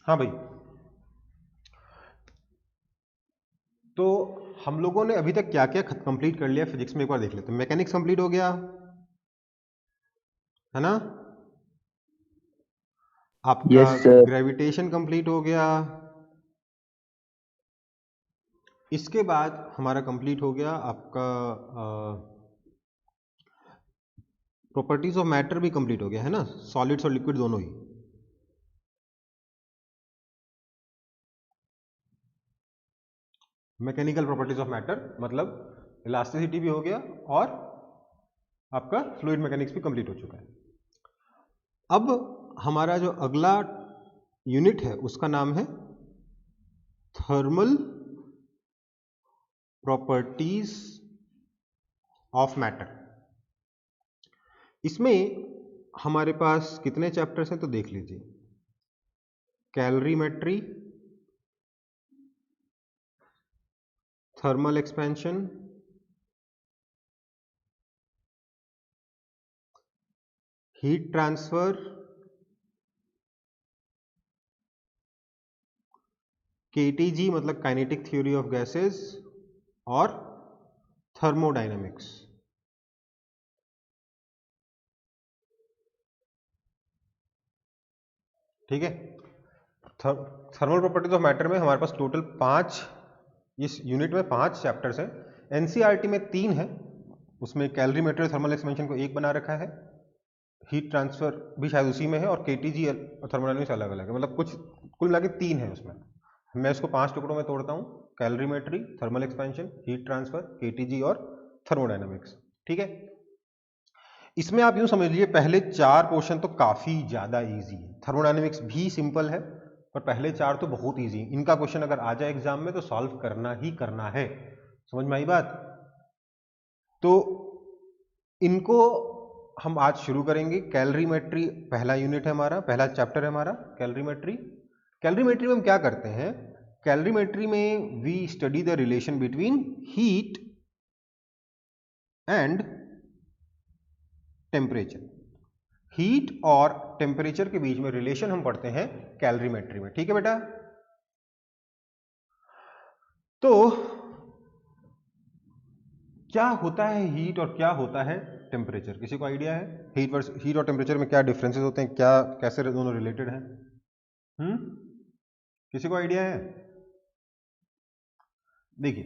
हाँ भाई, तो हम लोगों ने अभी तक क्या क्या कंप्लीट कर लिया फिजिक्स में, एक बार देख लेते हैं। मैकेनिक्स कंप्लीट हो गया है ना, आपका यस सर। ग्रेविटेशन कंप्लीट हो गया, इसके बाद हमारा कंप्लीट हो गया आपका प्रॉपर्टीज ऑफ मैटर भी कंप्लीट हो गया है ना, सॉलिड्स और लिक्विड दोनों ही। मैकेनिकल प्रॉपर्टीज ऑफ मैटर मतलब इलास्टिसिटी भी हो गया, और आपका फ्लूइड मैकेनिक्स भी कंप्लीट हो चुका है। अब हमारा जो अगला यूनिट है उसका नाम है थर्मल प्रॉपर्टीज ऑफ मैटर। इसमें हमारे पास कितने चैप्टर्स हैं तो देख लीजिए। Calorimetry, thermal expansion, heat transfer, KTG मतलब काइनेटिक थ्योरी ऑफ गैसेस, और थर्मोडायनेमिक्स। ठीक है, थर्मल प्रॉपर्टीज ऑफ मैटर में हमारे पास टोटल 5, इस यूनिट में 5 चैप्टर्स हैं। एनसीईआरटी में 3 है, उसमें कैलोरीमेट्री थर्मल एक्सपेंशन को एक बना रखा है, हीट ट्रांसफर भी शायद उसी में है, और केटीजी और थर्मोडायनेमिक्स अलग अलग है, मतलब कुछ कुल मिला के 3 है उसमें। मैं इसको 5 टुकड़ों में तोड़ता हूँ, calorimetry, thermal expansion, heat transfer, KTG और थर्मोडायनेमिक्स। ठीक है, इसमें आप यूं समझ लीजिए पहले 4 पोर्शन तो काफी ज्यादा इजी है, थर्मोडायनेमिक्स भी सिंपल है, पर पहले 4 तो बहुत इजी है। इनका क्वेश्चन अगर आ जाए एग्जाम में तो सॉल्व करना ही करना है, समझ में आई बात। तो इनको हम आज शुरू करेंगे। कैलोरीमेट्री पहला यूनिट है हमारा, पहला चैप्टर है हमारा कैलोरीमेट्री। कैलोरीमेट्री में हम क्या करते हैं, कैलोरीमेट्री में we study the relation between heat and temperature. Heat और टेम्परेचर के बीच में रिलेशन हम पढ़ते हैं कैलोरीमेट्री में। ठीक है बेटा, तो क्या होता है हीट और क्या होता है टेम्परेचर, किसी को आइडिया है? हीट और टेम्परेचर में क्या डिफरेंसेस होते हैं, क्या कैसे दोनों रिलेटेड हैं? किसी को आइडिया है? देखिए,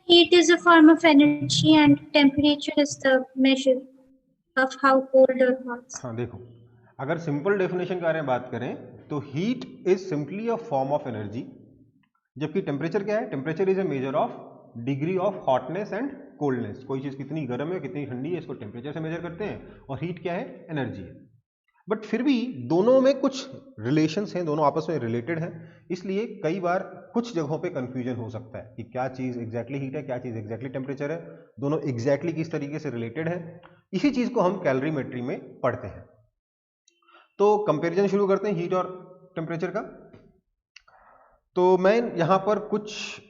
Heat is a form of energy and temperature is the measure of how cold or hot. हाँ देखो, अगर सिंपल डेफिनेशन के बारे में बात करें तो heat is simply a form of energy, जबकि टेम्परेचर क्या है, temperature is a measure of degree of hotness and coldness. कोई चीज कितनी गर्म है कितनी ठंडी है इसको टेम्परेचर से मेजर करते हैं, और हीट क्या है, एनर्जी है। बट फिर भी दोनों में कुछ रिलेशंस हैं, दोनों आपस में रिलेटेड हैं, इसलिए कई बार कुछ जगहों पे कंफ्यूजन हो सकता है कि क्या चीज एग्जैक्टली हीट है, क्या चीज एग्जैक्टली टेम्परेचर है, दोनों एग्जैक्टली किस तरीके से रिलेटेड है। इसी चीज को हम कैलोरीमेट्री में पढ़ते हैं। तो कंपेरिजन शुरू करते हैं हीट और टेम्परेचर का। तो मैं यहाँ पर कुछ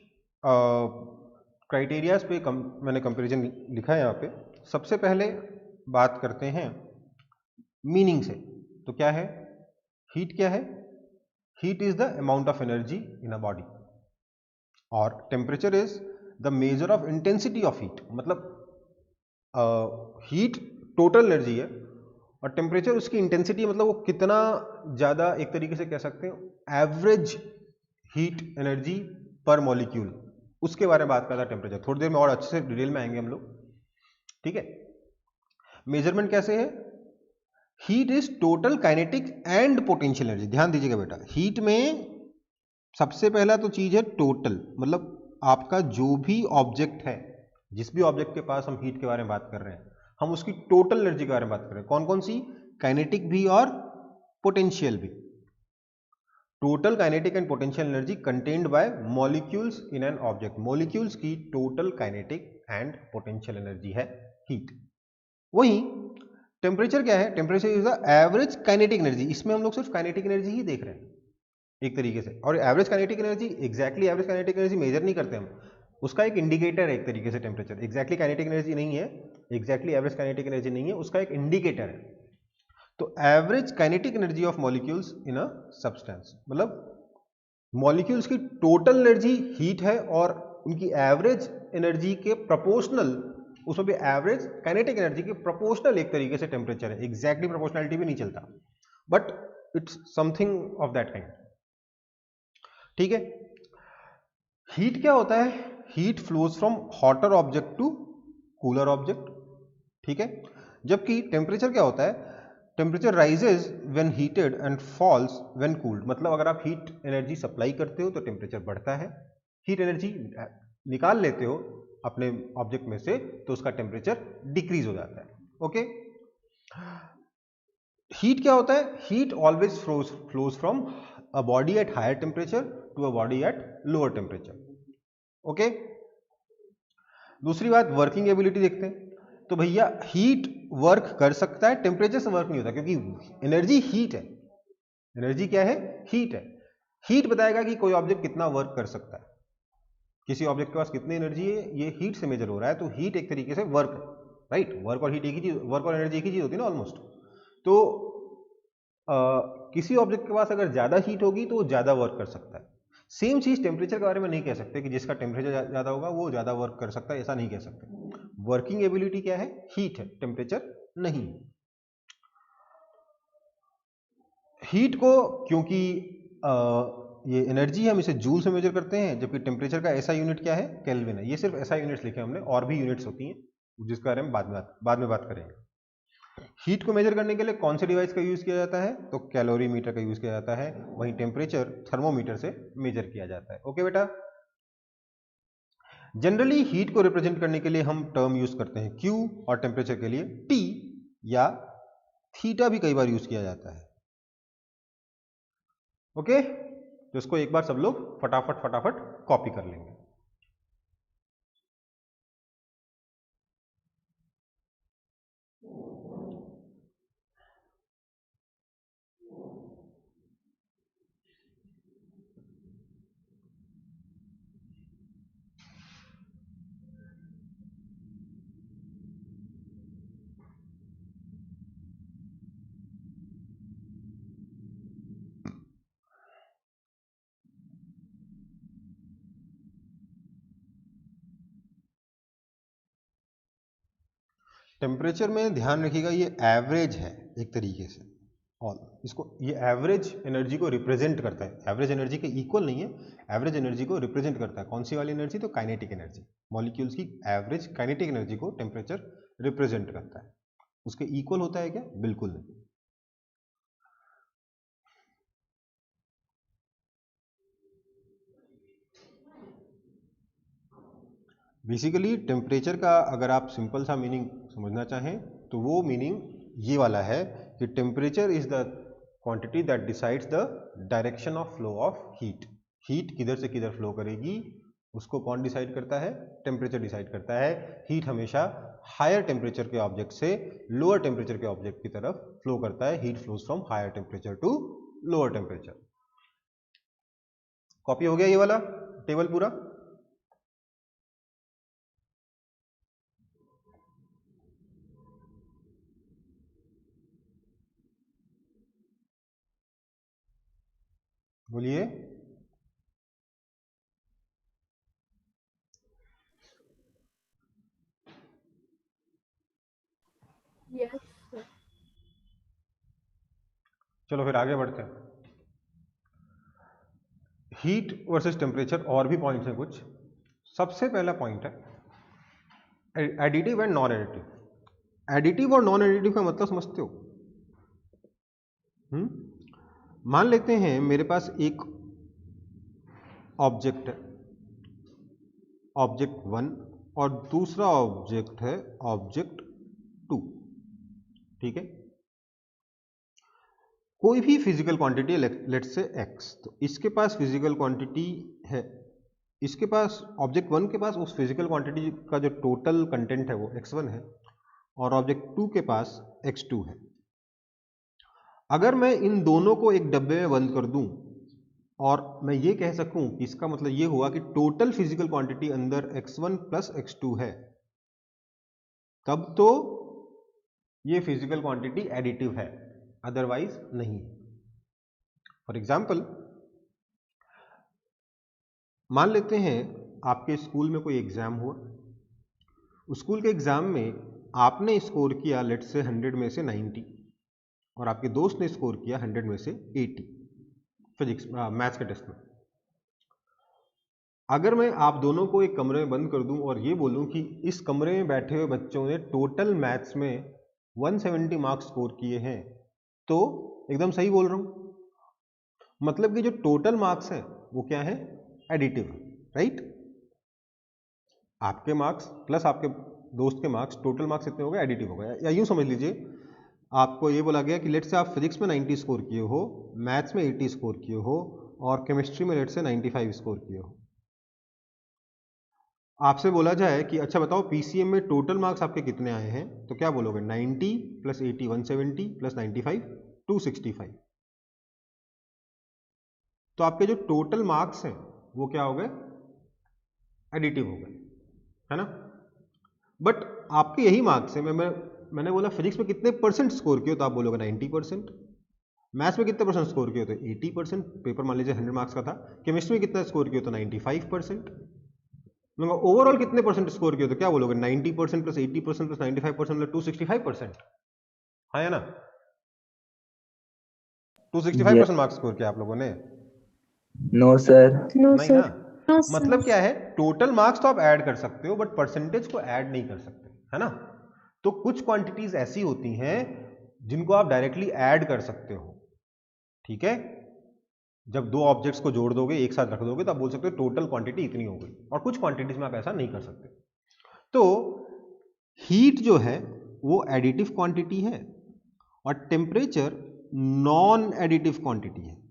क्राइटेरियाज पे मैंने कंपेरिजन लिखा है यहाँ पे। सबसे पहले बात करते हैं मीनिंग से, तो क्या है हीट, क्या है heat is the amount of energy in a body, और temperature is the measure of intensity of heat, मतलब हीट टोटल एनर्जी है और टेम्परेचर उसकी इंटेंसिटी, मतलब वो कितना ज़्यादा, एक तरीके से कह सकते हैं एवरेज हीट एनर्जी पर मॉलिक्यूल, उसके बारे में बात करता है टेम्परेचर। थोड़ी देर में और अच्छे से डिटेल में आएंगे हम लोग। ठीक है, मेजरमेंट कैसे है, heat is total kinetic and potential energy. ध्यान दीजिएगा बेटा, हीट में सबसे पहला तो चीज है टोटल, मतलब आपका जो भी ऑब्जेक्ट है, जिस भी ऑब्जेक्ट के पास हम हीट के बारे में बात कर रहे हैं, हम उसकी टोटल एनर्जी के बारे में बात कर रहे हैं। कौन कौन सी, काइनेटिक भी और पोटेंशियल भी। Total kinetic and potential energy contained by molecules in an object. Molecules की total kinetic and potential energy है हीट। वहीं टेम्परेचर क्या है, temperature is the average kinetic energy. इसमें हम लोग सिर्फ काइनेटिक एनर्जी ही देख रहे हैं एक तरीके से, और average kinetic energy, exactly average kinetic energy measure नहीं करते हम, उसका एक इंडिकेटर है एक तरीके से टेम्परेचर। एग्जैक्टली काइनेटिक एनर्जी नहीं है, एग्जैक्टली एवरेज काइनेटिक एनर्जी नहीं है, उसका एक इंडिकेटर है। तो average kinetic energy of molecules in a substance, मतलब मॉलिक्यूल्स की टोटल एनर्जी हीट है और उनकी एवरेज एनर्जी के प्रोपोर्शनल, उसमें भी एवरेज काइनेटिक एनर्जी के प्रोपोर्शनल एक तरीके से टेम्परेचर है। एग्जैक्टली प्रोपोर्शनलिटी भी नहीं चलता, but it's something of that kind. ठीक है, हीट क्या होता है? Heat flows from hotter object to cooler object. ठीक है, जबकि टेम्परेचर क्या होता है? Temperature rises when heated and falls when cooled. मतलब अगर आप हीट एनर्जी सप्लाई करते हो तो टेम्परेचर बढ़ता है, हीट एनर्जी निकाल लेते हो अपने ऑब्जेक्ट में से तो उसका टेम्परेचर डिक्रीज हो जाता है। ओके, हीट क्या होता है? Heat always flows from a body at higher temperature to a body at lower temperature. Okay, दूसरी बात वर्किंग एबिलिटी देखते हैं। तो भैया हीट वर्क कर सकता है, टेम्परेचर से वर्क नहीं होता, क्योंकि एनर्जी हीट है। एनर्जी क्या है? हीट है। हीट बताएगा कि कोई ऑब्जेक्ट कितना वर्क कर सकता है, किसी ऑब्जेक्ट के पास कितनी एनर्जी है, ये हीट से मेजर हो रहा है। तो हीट एक तरीके से वर्क है, राइट? वर्क और हीट एक ही चीज, वर्क और एनर्जी एक ही चीज होती है ना ऑलमोस्ट। तो किसी ऑब्जेक्ट के पास अगर ज्यादा हीट होगी तो वो ज्यादा वर्क कर सकता है। सेम चीज टेम्परेचर के बारे में नहीं कह सकते कि जिसका टेम्परेचर ज्यादा होगा वो ज्यादा वर्क कर सकता है, ऐसा नहीं कह सकते। वर्किंग एबिलिटी क्या है? हीट है, टेम्परेचर नहीं। हीट को क्योंकि ये एनर्जी है, हम इसे जूल से मेजर करते हैं, जबकि टेम्परेचर का ऐसा यूनिट क्या है? केल्विन है। ये सिर्फ ऐसा यूनिट्स लिखे हमने, और भी यूनिट्स होती हैं जिसके बारे में बाद में बात करेंगे। हीट को मेजर करने के लिए कौन से डिवाइस का यूज किया जाता है? तो कैलोरीमीटर का यूज किया जाता है। वहीं टेम्परेचर थर्मोमीटर से मेजर किया जाता है। ओके बेटा, जनरली हीट को रिप्रेजेंट करने के लिए हम टर्म यूज करते हैं Q, और टेम्परेचर के लिए T या थीटा भी कई बार यूज किया जाता है। ओके, तो इसको एक बार सब लोग फटाफट कॉपी कर लेंगे। टेम्परेचर में ध्यान रखिएगा ये एवरेज है एक तरीके से, और इसको ये एवरेज एनर्जी को रिप्रेजेंट करता है। एवरेज एनर्जी के इक्वल नहीं है, एवरेज एनर्जी को रिप्रेजेंट करता है। कौन सी वाली एनर्जी? तो काइनेटिक एनर्जी। मॉलिक्यूल्स की एवरेज काइनेटिक एनर्जी को टेम्परेचर रिप्रेजेंट करता है। उसके इक्वल होता है क्या? बिल्कुल नहीं। बेसिकली टेम्परेचर का अगर आप सिंपल सा मीनिंग समझना चाहें तो वो मीनिंग ये वाला है कि temperature is the quantity that decides the direction of flow of heat. Heat किधर से किधर फ्लो करेगी उसको कौन डिसाइड करता है? टेम्परेचर डिसाइड करता है। हीट हमेशा हायर टेम्परेचर के ऑब्जेक्ट से लोअर टेम्परेचर के ऑब्जेक्ट की तरफ फ्लो करता है। Heat flows from higher temperature to lower temperature. Copy हो गया ये वाला टेबल पूरा? बोलिए। Yes, sir. चलो फिर आगे बढ़ते हैं। हीट वर्सेस टेम्परेचर, और भी पॉइंट्स हैं कुछ। सबसे पहला पॉइंट है additive and non additive. Additive और नॉन एडिटिव का मतलब समझते हो? मान लेते हैं मेरे पास एक ऑब्जेक्ट है, ऑब्जेक्ट 1, और दूसरा ऑब्जेक्ट है ऑब्जेक्ट 2। ठीक है, कोई भी फिजिकल क्वांटिटी लेट से x, तो इसके पास फिजिकल क्वांटिटी है, इसके पास ऑब्जेक्ट 1 के पास उस फिजिकल क्वांटिटी का जो टोटल कंटेंट है वो x1 है, और ऑब्जेक्ट 2 के पास x2 है। अगर मैं इन दोनों को एक डब्बे में बंद कर दूं और मैं ये कह सकूं कि इसका मतलब ये हुआ कि टोटल फिजिकल क्वांटिटी अंदर x1 प्लस x2 है, तब तो ये फिजिकल क्वांटिटी एडिटिव है, अदरवाइज नहीं। फॉर एग्जाम्पल, मान लेते हैं आपके स्कूल में कोई एग्जाम हुआ, उस स्कूल के एग्जाम में आपने स्कोर किया लेट से 100 में से 90 और आपके दोस्त ने स्कोर किया 100 में से 80 फिजिक्स मैथ्स के टेस्ट में। अगर मैं आप दोनों को एक कमरे में बंद कर दूं और ये बोलूं कि इस कमरे में बैठे हुए बच्चों ने टोटल मैथ्स में 170 मार्क्स स्कोर किए हैं, तो एकदम सही बोल रहा हूं। मतलब कि जो टोटल मार्क्स हैं वो क्या है, एडिटिव, राइट। आपके मार्क्स प्लस आपके दोस्त के मार्क्स, टोटल मार्क्स कितने हो गए, एडिटिव हो गए। या यूं समझ लीजिए, आपको ये बोला गया कि लेट से आप फिजिक्स में 90 स्कोर किए हो, मैथ्स में 80 स्कोर किए हो और केमिस्ट्री में लेट से 95 स्कोर किए हो। आपसे बोला जाए कि अच्छा बताओ पीसीएम में टोटल मार्क्स आपके कितने आए हैं, तो क्या बोलोगे, 90 प्लस 80 170 प्लस 95 265। तो आपके जो टोटल मार्क्स हैं वो क्या हो गए, एडिटिव हो गए, है ना। बट आपके यही मार्क्स हैं, मैंने बोला फिजिक्स में कितने परसेंट स्कोर किए, तो आप बोलोगे 90%। मैथ्स में कितने परसेंट स्कोर किए, तो 80%, पेपर मान लीजिए 100 मार्क्स का था। केमिस्ट्री में कितना स्कोर किए, तो 95%। ओवरऑल कितने परसेंट स्कोर किए, तो क्या बोलोगे, 90% प्लस 80% प्लस 95% मतलब 265%, हाँ या ना। 265% मार्क्स स्कोर किया आप लोगों ने, नो सर। No, नहीं sir. ना। No, sir. मतलब क्या है, टोटल मार्क्स तो आप ऐड कर सकते हो बट परसेंटेज को ऐड नहीं कर सकते, है ना। तो कुछ क्वांटिटीज ऐसी होती हैं जिनको आप डायरेक्टली ऐड कर सकते हो, ठीक है। जब दो ऑब्जेक्ट्स को जोड़ दोगे, एक साथ रख दोगे, तो आप बोल सकते हो टोटल क्वांटिटी इतनी हो गई। और कुछ क्वांटिटीज में आप ऐसा नहीं कर सकते। तो हीट जो है वो एडिटिव क्वांटिटी है और टेम्परेचर नॉन एडिटिव क्वांटिटी है।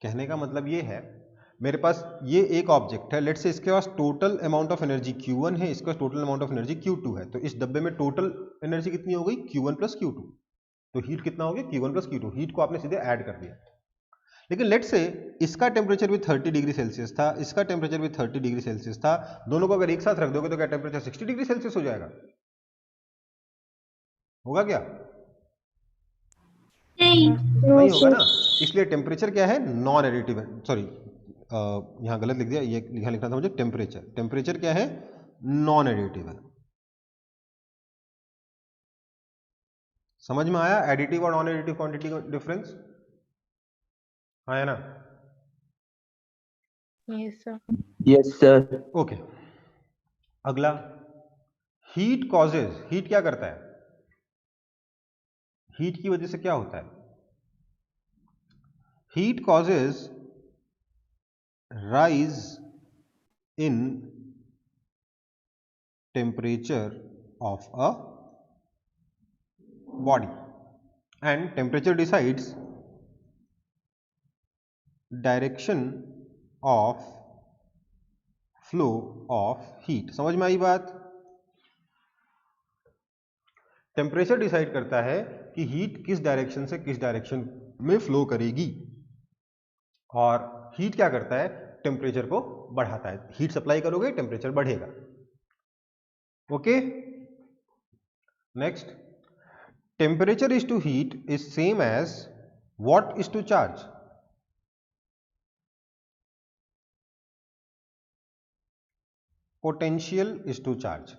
कहने का मतलब ये है, मेरे पास ये एक ऑब्जेक्ट है, लेट्स से इसके पास total amount of energy Q1 है, इसके पास total amount of energy Q2 है। तो इस डब्बे में टोटल एनर्जी कितनी हो गई, Q1 प्लस Q2। तो हीट कितना हो गया, Q1 प्लस Q2। हीट को आपने सीधे ऐड कर दिया। लेकिन लेट्स से इसका टेम्परेचर भी 30 डिग्री सेल्सियस था, इसका टेम्परेचर भी 30 डिग्री सेल्सियस था। दोनों को अगर एक साथ रख दोगे तो क्या टेम्परेचर 60 डिग्री सेल्सियस हो जाएगा, होगा क्या, नहीं, no, नहीं होगा sir. ना। इसलिए टेम्परेचर क्या है, नॉन एडिटिव है। सॉरी, यहां गलत लिख दिया, ये यहां लिखना था मुझे टेम्परेचर। टेम्परेचर क्या है, नॉन एडिटिव है। समझ में आया एडिटिव और नॉन एडिटिव क्वांटिटी का डिफरेंस, हाँ है ना। Yes, sir. Yes sir. Okay, अगला, हीट कॉजेज। हीट क्या करता है, हीट की वजह से क्या होता है, heat causes rise in temperature of a body and temperature decides direction of flow of heat। समझ में आई बात। टेम्परेचर डिसाइड करता है कि हीट किस डायरेक्शन से किस डायरेक्शन में फ्लो करेगी और हीट क्या करता है, टेम्परेचर को बढ़ाता है। हीट सप्लाई करोगे टेम्परेचर बढ़ेगा। Okay, next, temperature is to heat is same as what is to charge। potential is to charge।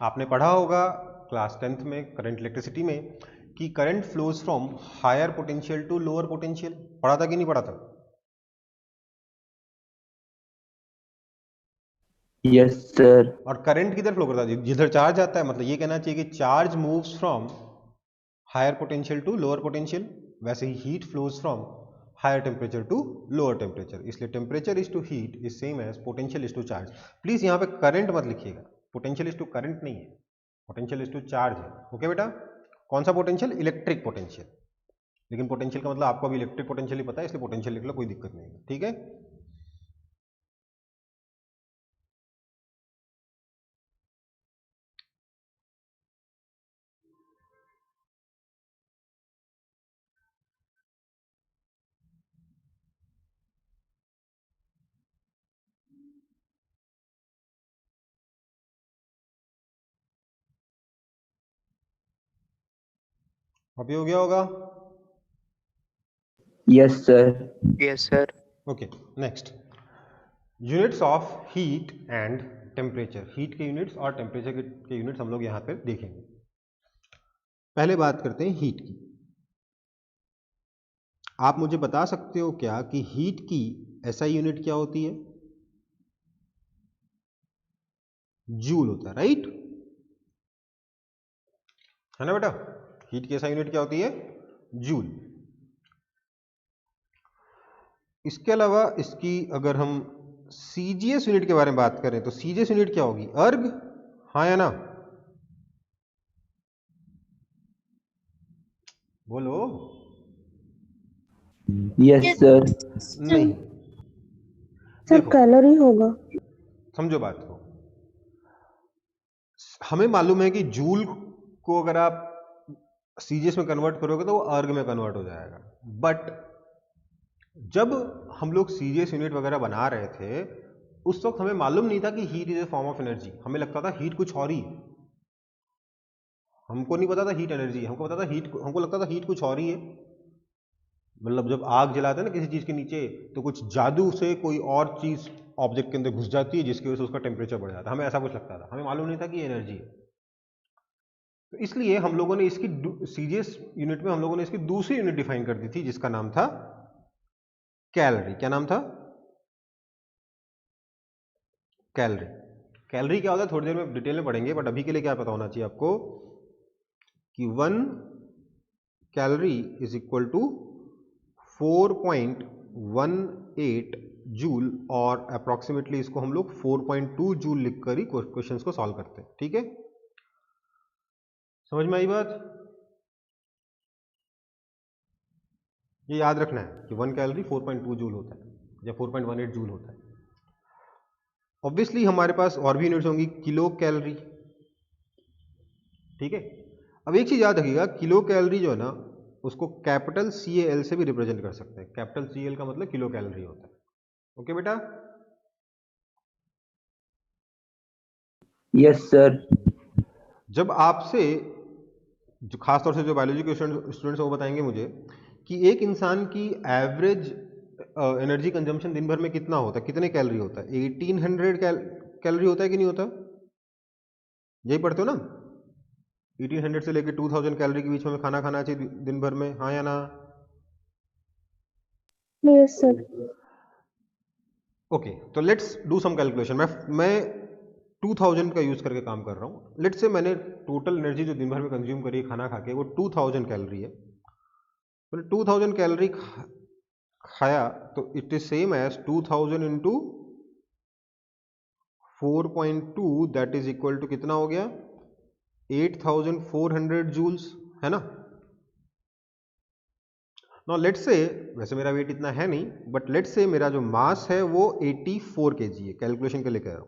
आपने पढ़ा होगा क्लास 10th में करंट इलेक्ट्रिसिटी में कि current flows from higher potential to lower potential. पढ़ा था कि नहीं पढ़ा था, यस सर। और करंट किधर फ्लो करता है, जिधर चार्ज आता है। मतलब ये कहना चाहिए कि charge moves from higher potential to lower potential, वैसे ही heat flows from higher temperature to lower temperature. इसलिए temperature is to heat is same as potential is to charge. Please यहां पे करंट मत लिखिएगा, पोटेंशियल इज टू करंट नहीं है, potential is to charge है। ओके बेटा, कौन सा पोटेंशियल, इलेक्ट्रिक पोटेंशियल। लेकिन पोटेंशियल का मतलब आपको अभी इलेक्ट्रिक पोटेंशियल ही पता है, इसलिए पोटेंशियल लिख लो, कोई दिक्कत नहीं है, ठीक है। अभी हो गया होगा। Yes sir. Yes sir. Okay, next units of heat and temperature. Heat के यूनिट्स और टेम्परेचर के यूनिट्स हम लोग यहाँ पे देखेंगे। पहले बात करते हैं हीट की। आप मुझे बता सकते हो क्या कि हीट की एसआई यूनिट क्या होती है? जूल होता है, राइट? है ना बेटा? हीट की एसआई यूनिट क्या होती है? जूल। इसके अलावा इसकी अगर हम सीजीएस यूनिट के बारे में बात करें तो सीजीएस यूनिट क्या होगी? अर्ग, हाँ या ना? बोलो। Yes, sir. नहीं, सर देखो कैलोरी होगा। समझो बात को। हमें मालूम है कि जूल को अगर आप सीजीएस में कन्वर्ट करोगे तो वो अर्ग में कन्वर्ट हो जाएगा। बट जब हम लोग सीजीएस यूनिट वगैरह बना रहे थे उस वक्त हमें मालूम नहीं था कि heat is a form of energy. हमें लगता था हीट कुछ और ही है। हमको नहीं पता था हीट एनर्जी, हमको पता था हमको लगता था हीट कुछ और ही है। मतलब जब आग जलाते हैं ना किसी चीज के नीचे तो कुछ जादू से कोई और चीज ऑब्जेक्ट के अंदर घुस जाती है जिसकी वजह से उसका टेम्परेचर बढ़ जाता है। हमें ऐसा कुछ लगता था, हमें मालूम नहीं था कि ये एनर्जी है। तो इसलिए हम लोगों ने इसकी सीजीएस यूनिट में हम लोगों ने इसकी दूसरी यूनिट डिफाइन कर दी थी जिसका नाम था कैलोरी। क्या नाम था? कैलोरी। कैलोरी क्या होता है थोड़ी देर में डिटेल में पढ़ेंगे, बट अभी के लिए क्या पता होना चाहिए आपको कि 1 calorie is equal to 4.18 joule, और अप्रोक्सीमेटली इसको हम लोग 4.2 जूल लिखकर ही क्वेश्चंस को सॉल्व करते हैं। ठीक है, समझ में आई बात? ये याद रखना है कि 1 कैलोरी 4.2 जूल होता है या 4.18 जूल होता है। ऑब्वियसली हमारे पास और भी यूनिट्स होंगी, किलो कैलोरी। ठीक है, अब एक चीज याद रखिएगा, किलो कैलोरी जो है ना उसको कैपिटल CAL से भी रिप्रेजेंट कर सकते हैं। कैपिटल CAL का मतलब किलो कैलोरी होता है। ओके बेटा? Yes, sir. जब आपसे जो खासतौर से जो बायोलॉजी के स्टूडेंट्स वो बताएंगे मुझे कि एक इंसान की एवरेज एनर्जी कंजम्पशन दिन भर में कितना होता है, कितने कैलोरी होता है? 1800 कैलोरी होता है कि नहीं होता? यही पढ़ते हो ना? 1800 से लेकर 2000 कैलोरी के बीच में खाना खाना चाहिए दिन भर में, हाँ या ना? Yes sir. ओके, तो लेट्स डू सम कैलकुलेशन। मैं 2000 का यूज करके काम कर रहा हूँ। लेट्स से मैंने टोटल एनर्जी जो दिन भर में कंज्यूम करी है खाना खा के वो 2000 कैलोरी है। तो 2000 कैलोरी खाया तो it is same as 2000 into 4.2, that is equal to कितना हो गया? 8400 जूल्स, है ना? नाउ लेट्स से, वैसे मेरा वेट इतना है नहीं, बट लेट्स से मेरा जो मास है वो 84 kg है। कैलकुलेशन के लिए कह रहा हूं,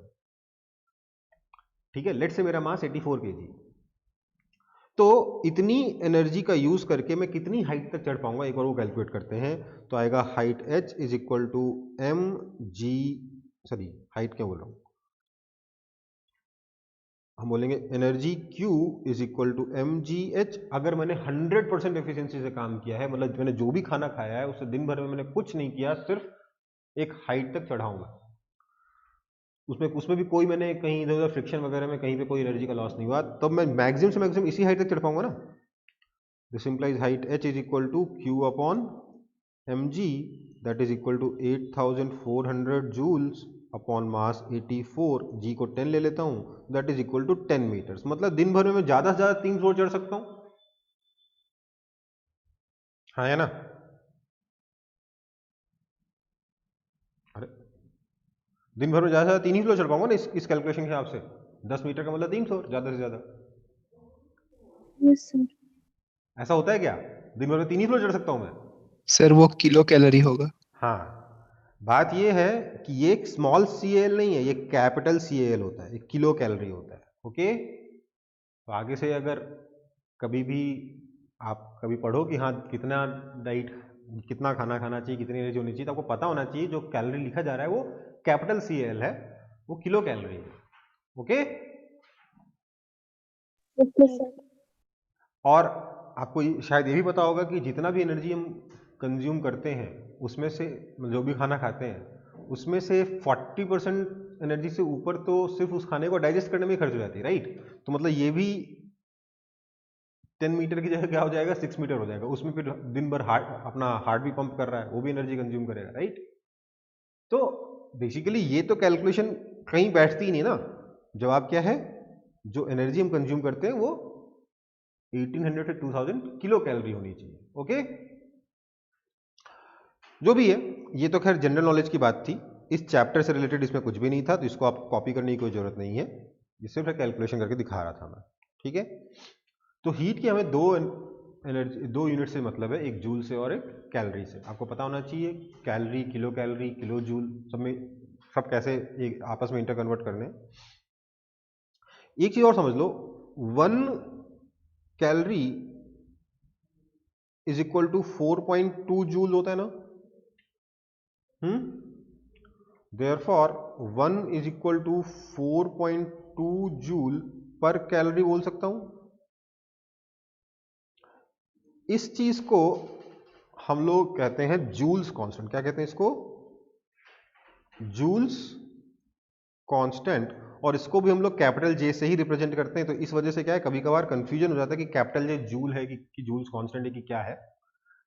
ठीक है? लेट्स से मेरा मास 84 kg है। तो इतनी एनर्जी का यूज करके मैं कितनी हाइट तक चढ़ पाऊंगा, एक बार वो कैलकुलेट करते हैं। तो आएगा height h is equal to height क्या बोल रहा हूं, हम बोलेंगे energy Q is equal to mgh। अगर मैंने 100% एफिशिएंसी से काम किया है, मतलब मैंने जो भी खाना खाया है उससे दिन भर में मैंने कुछ नहीं किया, सिर्फ एक हाइट तक चढ़ाऊंगा, उसमें भी कोई मैंने कहीं इधर उधर फ्रिक्शन वगैरह में कहीं पे कोई एनर्जी का लॉस नहीं हुआ, तब मैं मैक्सिमम से मैक्सिमम इसी हाइट तक चढ़ पाऊंगा ना। This implies height h is equal to Q upon mg, that is equal to 8400 joules upon mass 84, g को 10 ले लेता हूं, that is equal to 10 metres. मतलब दिन भर में मैं ज्यादा से ज्यादा 3 फ्लोर चढ़ सकता हूं, हाँ या ना? अरे दिन भर में ज्यादा से ज्यादा 3 ही फ्लोर चढ़ पाऊंगा ना इस कैलकुलेशन के हिसाब से। 10 मीटर का मतलब 3 फ्लोर ज्यादा से ज्यादा। Yes sir. ऐसा होता है क्या? दिन भर में 3 ही फ्लोर चढ़ सकता हूं मैं? सर वो किलो कैलोरी होगा। हाँ, बात ये है कि ये एक स्मॉल CAL नहीं है, ये कैपिटल CAL होता है, एक किलो कैलोरी होता है। ओके, तो आगे से अगर कभी भी आप कभी पढ़ो कि हाँ कितना डाइट, कितना खाना खाना चाहिए, कितनी एनर्जी होनी चाहिए, तो आपको पता होना चाहिए जो कैलोरी लिखा जा रहा है वो कैपिटल CAL है, वो किलो कैलोरी है। Okay, okay sir. और आपको शायद ये भी पता होगा कि जितना भी एनर्जी हम कंज्यूम करते हैं उसमें से, जो भी खाना खाते हैं उसमें से 40% एनर्जी से ऊपर तो सिर्फ उस खाने को डाइजेस्ट करने में ही खर्च हो जाती है, राइट। तो मतलब ये भी 10 मीटर की जगह क्या हो जाएगा, 6 मीटर हो जाएगा। उसमें फिर दिन भर अपना हार्ट भी पंप कर रहा है, वो भी एनर्जी कंज्यूम करेगा, राइट। तो बेसिकली ये तो कैलकुलेशन कहीं बैठती ही नहीं ना। जवाब क्या है, जो एनर्जी हम कंज्यूम करते हैं वो 1800 से 2000 किलो कैलोरी होनी चाहिए। ओके, जो भी है, ये तो खैर जनरल नॉलेज की बात थी। इस चैप्टर से रिलेटेड इसमें कुछ भी नहीं था, तो इसको आप कॉपी करने की कोई जरूरत नहीं है, ये सिर्फ कैलकुलेशन करके दिखा रहा था मैं, ठीक है। तो हीट की हमें दो यूनिट से मतलब है, एक जूल से और एक कैलोरी से। आपको पता होना चाहिए कैलोरी, किलो जूल, सब कैसे एक आपस में इंटर कन्वर्ट करने। एक चीज और समझ लो, 1 calorie is equal to 4.2 joule होता है ना। Therefore 1 is equal to 4.2 joule per calorie बोल सकता हूं। इस चीज को हम लोग कहते हैं जूल्स कांस्टेंट। क्या कहते हैं इसको, जूल्स कांस्टेंट। और इसको भी हम लोग कैपिटल जे से ही रिप्रेजेंट करते हैं। तो इस वजह से क्या है, कभी कभार कंफ्यूजन हो जाता है कि कैपिटल जे जूल है कि जूल्स कांस्टेंट है कि क्या है।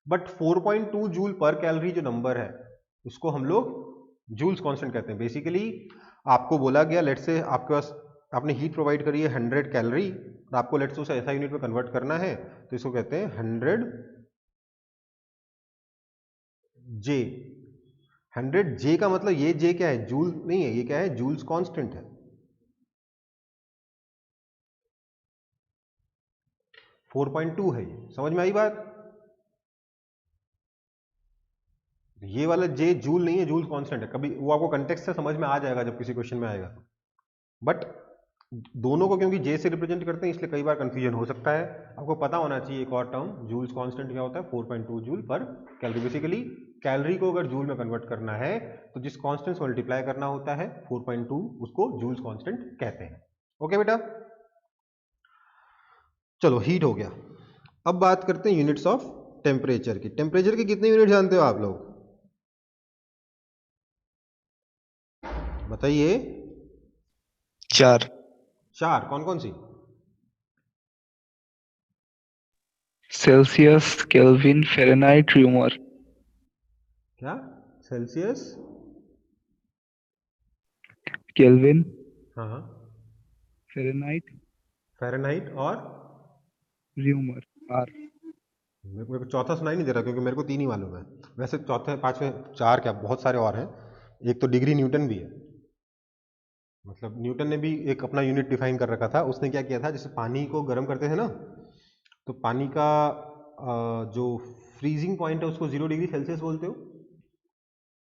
बट 4.2 जूल पर कैलोरी जो नंबर है उसको हम लोग जूल्स कांस्टेंट कहते हैं। बेसिकली आपको बोला गया, लेट्स से आपके पास, आपने हीट प्रोवाइड करी है 100 कैलोरी और आपको लेट्स से उसे ऐसा यूनिट में कन्वर्ट करना है, तो इसको कहते हैं 100 जे। 100 जे का मतलब, ये जे क्या है, जूल नहीं है, ये क्या है, जूल्स कांस्टेंट है। 4.2 है ये, समझ में आई बात। ये वाला जे जूल नहीं है, जूल कांस्टेंट है। कभी वो आपको कंटेक्स्ट से समझ में आ जाएगा जब किसी क्वेश्चन में आएगा तो। बट दोनों को क्योंकि जे से रिप्रेजेंट करते हैं इसलिए कई बार कंफ्यूजन हो सकता है। आपको पता होना चाहिए एक और टर्म, जूल्स कांस्टेंट क्या होता है, 4.2 joule per calorie. Basically calorie को अगर जूल में कन्वर्ट करना है तो जिस कांस्टेंट से मल्टीप्लाई करना होता है 4.2, उसको जूल्स कांस्टेंट कहते हैं। ओके बेटा, चलो हीट हो गया। अब बात करते हैं यूनिट्स ऑफ टेम्परेचर की। टेम्परेचर के कितने यूनिट जानते हो आप लोग, बताइए। 4। कौन कौन सी। Celsius, Kelvin, Fahrenheit, Reaumur. क्या, सेल्सियस, केल्विन, हाँ, फ़ारेनहाइट, फ़ारेनहाइट और र्यूमर, आर। मेरे को चौथा सुनाई नहीं दे रहा क्योंकि मेरे को 3 ही मालूम है। वैसे चौथे पांचवें 4 क्या, बहुत सारे और हैं। एक तो डिग्री न्यूटन भी है, मतलब न्यूटन ने भी एक अपना यूनिट डिफाइन कर रखा था। उसने क्या किया था, जैसे पानी को गर्म करते थे ना, तो पानी का जो फ्रीजिंग पॉइंट है उसको 0 डिग्री सेल्सियस बोलते हो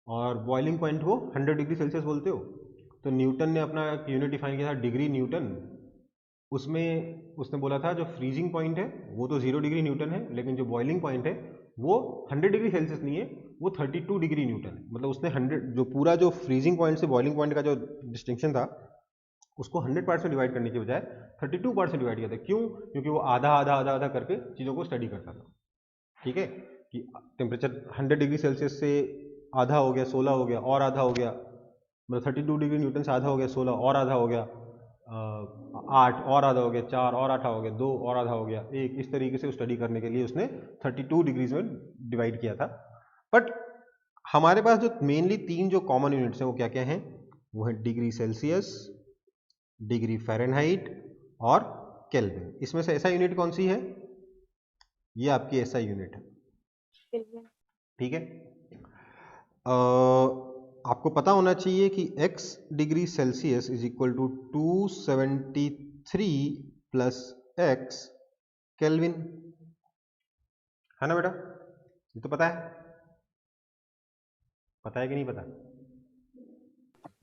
और बॉइलिंग पॉइंट को 100 डिग्री सेल्सियस बोलते हो। तो न्यूटन ने अपना एक यूनिट डिफाइन किया था, डिग्री न्यूटन। उसमें उसने बोला था जो फ्रीजिंग पॉइंट है वो तो 0 डिग्री न्यूटन है, लेकिन जो बॉइलिंग पॉइंट है वो 100 डिग्री सेल्सियस नहीं है, वो 32 डिग्री न्यूटन है। मतलब उसने 100, जो पूरा जो फ्रीजिंग पॉइंट से बॉइलिंग पॉइंट का जो डिस्टिंक्शन था उसको 100 पार्ट से डिवाइड करने के बजाय 32 पार्ट से डिवाइड किया था। क्यों, क्योंकि वो आधा आधा आधा आधा करके चीज़ों को स्टडी करता था। ठीक है, कि टेम्परेचर 100 डिग्री सेल्सियस से आधा हो गया 16 हो गया, और आधा हो गया, मतलब 32 डिग्री न्यूटन से आधा हो गया 16, और आधा हो गया 8, और आधा हो गया 4, और आधा हो गया 2, और आधा हो गया 1। इस तरीके से स्टडी करने के लिए उसने 32 डिग्रीज में डिवाइड किया था। बट हमारे पास जो मेनली 3 जो कॉमन यूनिट्स हैं वो क्या क्या हैं, वो है डिग्री सेल्सियस, डिग्री फ़ारेनहाइट और केल्विन। इसमें से ऐसा यूनिट कौन सी है, ये आपकी ऐसा यूनिट है। ठीक है, आपको पता होना चाहिए कि x degree Celsius is equal to 273 plus x kelvin, है ना बेटा। ये तो पता है कि नहीं पता।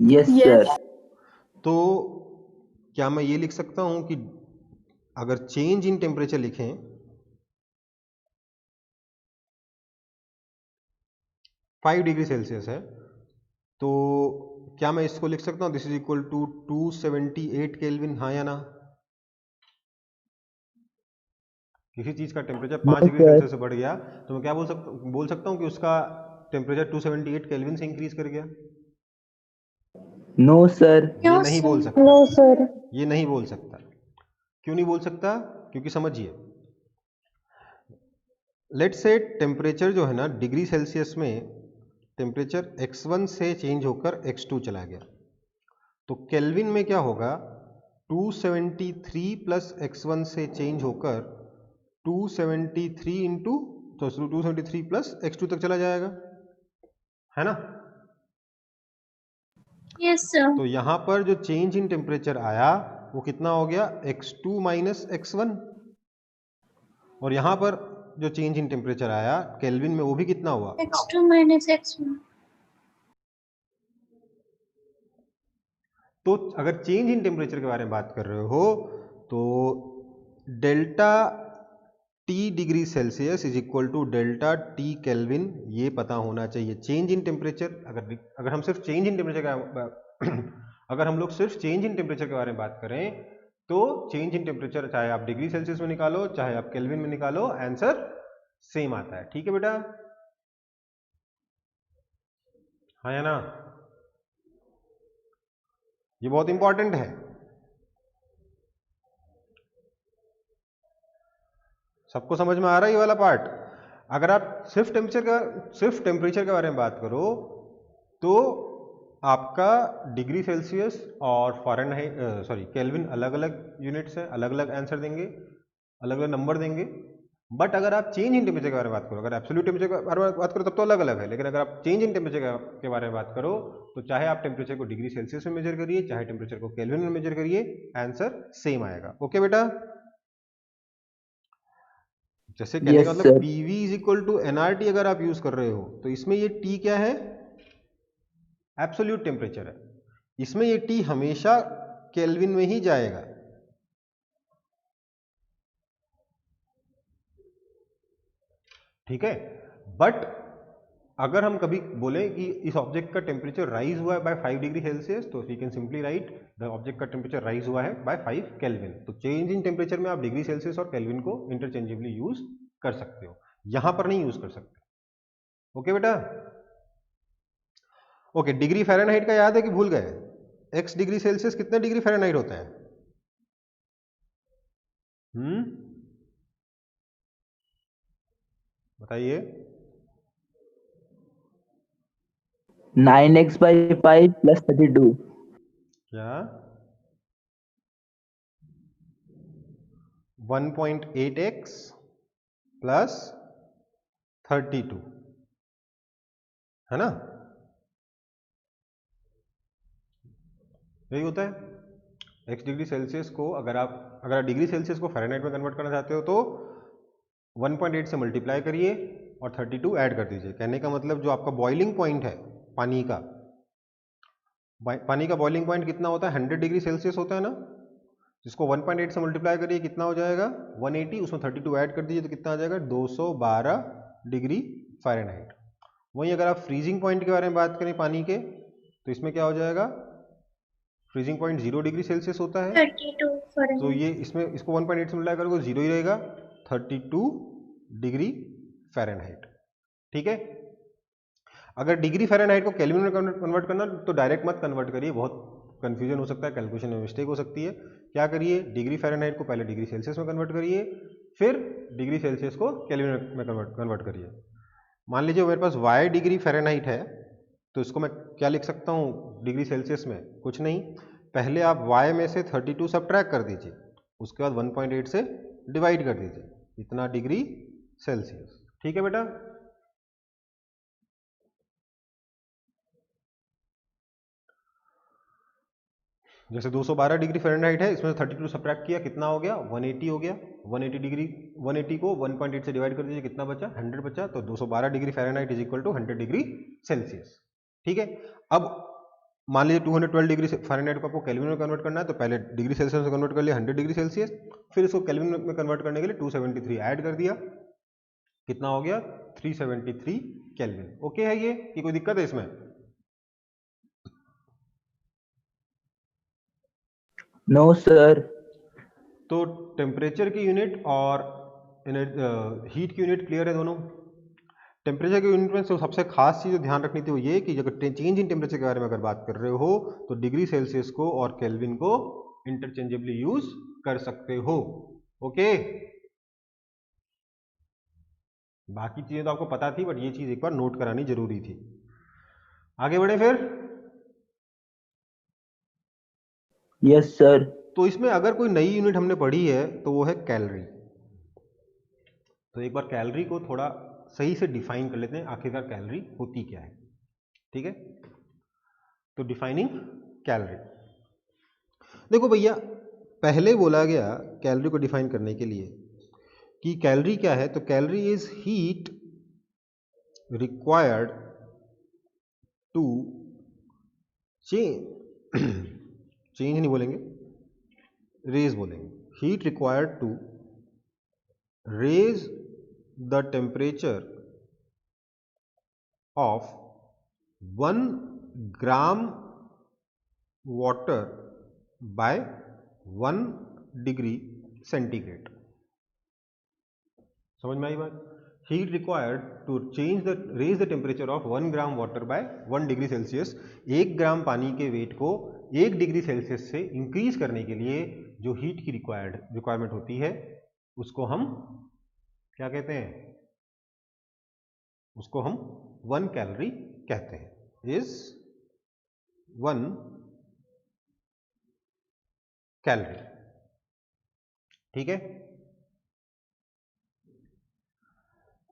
Yes sir. तो क्या मैं ये लिख सकता हूं कि अगर चेंज इन टेम्परेचर लिखें, 5 डिग्री सेल्सियस है, तो क्या मैं इसको लिख सकता हूं, this is equal to 278 kelvin, हाँ या ना। किसी चीज का टेम्परेचर 5 डिग्री sir. सेल्सियस से बढ़ गया तो मैं क्या बोल सकता हूँ कि उसका टेम्परेचर 278 केल्विन से इंक्रीज कर गया। No, sir. ये No, नहीं sir. बोल सकता, No, sir. ये नहीं बोल सकता। क्यों नहीं बोल सकता? क्योंकि समझिए, लेट्स से टेम्परेचर जो है ना डिग्री सेल्सियस में टेम्परेचर x1 से चेंज होकर x2 चला गया, तो केल्विन में क्या होगा, 273 प्लस x1 से चेंज होकर 273 इंटू तो 273 प्लस x2 तक चला जाएगा, है ना। Yes, sir. तो यहां पर जो चेंज इन टेम्परेचर आया वो कितना हो गया, x2 माइनस x1, और यहां पर जो चेंज इन टेम्परेचर आया केल्विन में वो भी कितना हुआ, X2 minus X1. तो अगर चेंज इन टेम्परेचर के बारे में बात कर रहे हो तो delta T degree Celsius is equal to delta T kelvin, ये पता होना चाहिए। चेंज इन टेम्परेचर, अगर हम सिर्फ चेंज इन टेम्परेचर का अगर हम लोग सिर्फ चेंज इन टेम्परेचर के बारे में बात करें तो चेंज इन टेम्परेचर चाहे आप डिग्री सेल्सियस में निकालो चाहे आप केल्विन में निकालो, आंसर सेम आता है। ठीक है बेटा, हाँ या ना, ये बहुत इंपॉर्टेंट है। सबको समझ में आ रहा है ये वाला पार्ट? अगर आप सिर्फ टेम्परेचर के बारे में बात करो तो आपका डिग्री सेल्सियस और फ़ारेनहाइट केल्विन अलग अलग यूनिट्स हैं, अलग अलग आंसर देंगे, अलग अलग नंबर देंगे। बट अगर आप चेंज इन टेम्परेचर के बारे में बात करो, अगर एब्सोल्यूट टेम्परेचर के बारे में बात करो तब तो अलग अलग है, लेकिन अगर आप चेंज इन टेम्परेचर के बारे में बात करो तो चाहे आप टेम्परेचर को डिग्री सेल्सियस में मेजर करिए चाहे टेम्परेचर को केल्विन में मेजर करिए, आंसर सेम आएगा। ओके बेटा, जैसे कहने का Yes, मतलब sir. PV is equal to NRT अगर आप यूज कर रहे हो तो इसमें ये T क्या है, एब्सोल्यूट टेम्परेचर है, इसमें ये T हमेशा केल्विन में ही जाएगा। ठीक है, बट अगर हम कभी बोले कि इस ऑब्जेक्ट का टेम्परेचर राइज हुआ है बाय 5 डिग्री सेल्सियस तो we can simply write the object का टेम्परेचर राइज हुआ है बाय 5 केल्विन। तो चेंज इन टेम्परेचर में आप डिग्री सेल्सियस और केल्विन को इंटरचेंजेबली यूज कर सकते हो, यहां पर नहीं यूज कर सकते। ओके बेटा, ओके, डिग्री फ़ारेनहाइट का याद है कि भूल गए? x डिग्री सेल्सियस कितने डिग्री फ़ारेनहाइट होता है? बताइए। 9x by 5 plus 32. क्या 1.8x प्लस 32 है ना, यही होता है। x डिग्री सेल्सियस को अगर डिग्री सेल्सियस को फ़ारेनहाइट में कन्वर्ट करना चाहते हो तो 1.8 से मल्टीप्लाई करिए और 32 ऐड कर दीजिए। कहने का मतलब जो आपका बॉइलिंग पॉइंट है पानी का बॉइलिंग पॉइंट कितना होता है, 100 डिग्री सेल्सियस होता है ना, जिसको 1.8 से मल्टीप्लाई करिए कितना हो जाएगा 180, उसमें 32 ऐड कर दीजिए तो कितना आ जाएगा 212 डिग्री फ़ारेनहाइट। वहीं अगर आप फ्रीजिंग पॉइंट के बारे में बात करें पानी के तो इसमें क्या हो जाएगा, फ्रीजिंग पॉइंट 0 डिग्री सेल्सियस होता है, 32 तो Fahrenheit. ये इसको 1.8 से मल्टीप्लाई करोगे 0 ही रहेगा, 32 डिग्री फ़ारेनहाइट। ठीक है, अगर डिग्री फ़ारेनहाइट को केल्विन में कन्वर्ट करना तो डायरेक्ट मत कन्वर्ट करिए, बहुत कंफ्यूजन हो सकता है, कैलकुलेशन में मिस्टेक हो सकती है। क्या करिए, डिग्री फ़ारेनहाइट को पहले डिग्री सेल्सियस में कन्वर्ट करिए, फिर डिग्री सेल्सियस को केल्विन में कन्वर्ट करिए। मान लीजिए मेरे पास y डिग्री फ़ारेनहाइट है तो इसको मैं क्या लिख सकता हूँ डिग्री सेल्सियस में, कुछ नहीं, पहले आप y में से 32 सब्ट्रैक्ट कर दीजिए, उसके बाद 1.8 से डिवाइड कर दीजिए, इतना डिग्री सेल्सियस। ठीक है बेटा, जैसे 212 डिग्री फ़ारेनहाइट है, इसमें 32 सब्ट्रैक्ट किया, कितना हो गया 180 हो गया, 180 को 1.8 से डिवाइड कर दीजिए, कितना बचा 100 बचा, तो 212 degree Fahrenheit is equal to 100 degree Celsius. ठीक है, अब मान लीजिए 212 डिग्री फ़ारेनहाइट को आपको केल्विन में कन्वर्ट करना है तो पहले डिग्री सेल्सियस में कन्वर्ट कर लिया 100 डिग्री सेल्सियस, फिर इसको केल्विन में कन्वर्ट करने के लिए 273 ऐड कर दिया, कितना हो गया 373 केल्विन। ओके है ये, कि कोई दिक्कत है इसमें? No, sir. तो टेम्परेचर की यूनिट और हीट की यूनिट क्लियर है दोनों। टेम्परेचर के यूनिट में सबसे खास चीज़ जो ध्यान रखनी थी वो ये कि अगर चेंज इन टेम्परेचर के बारे में अगर बात कर रहे हो तो डिग्री सेल्सियस को और केल्विन को इंटरचेंजेबली यूज कर सकते हो। ओके, बाकी चीजें तो आपको पता थी, बट ये चीज एक बार नोट करानी जरूरी थी। आगे बढ़े फिर। Yes sir. तो इसमें अगर कोई नई यूनिट हमने पढ़ी है तो वो है कैलोरी। तो एक बार कैलोरी को थोड़ा सही से डिफाइन कर लेते हैं, आखिरकार कैलोरी होती क्या है। ठीक है, तो डिफाइनिंग कैलोरी। देखो भैया, पहले बोला गया कैलोरी को डिफाइन करने के लिए कि कैलोरी क्या है, तो calorie is heat required to change नहीं बोलेंगे, रेज बोलेंगे। Heat required to raise the temperature of 1 gram water by 1 degree centigrade. समझ में आई बात? Heat required to raise the temperature of 1 gram water by 1 degree Celsius. 1 gram पानी के wait को 1 डिग्री सेल्सियस से इंक्रीज करने के लिए जो हीट की रिक्वायरमेंट होती है उसको हम क्या कहते हैं? उसको हम 1 कैलोरी कहते हैं, इज 1 कैलोरी। ठीक है,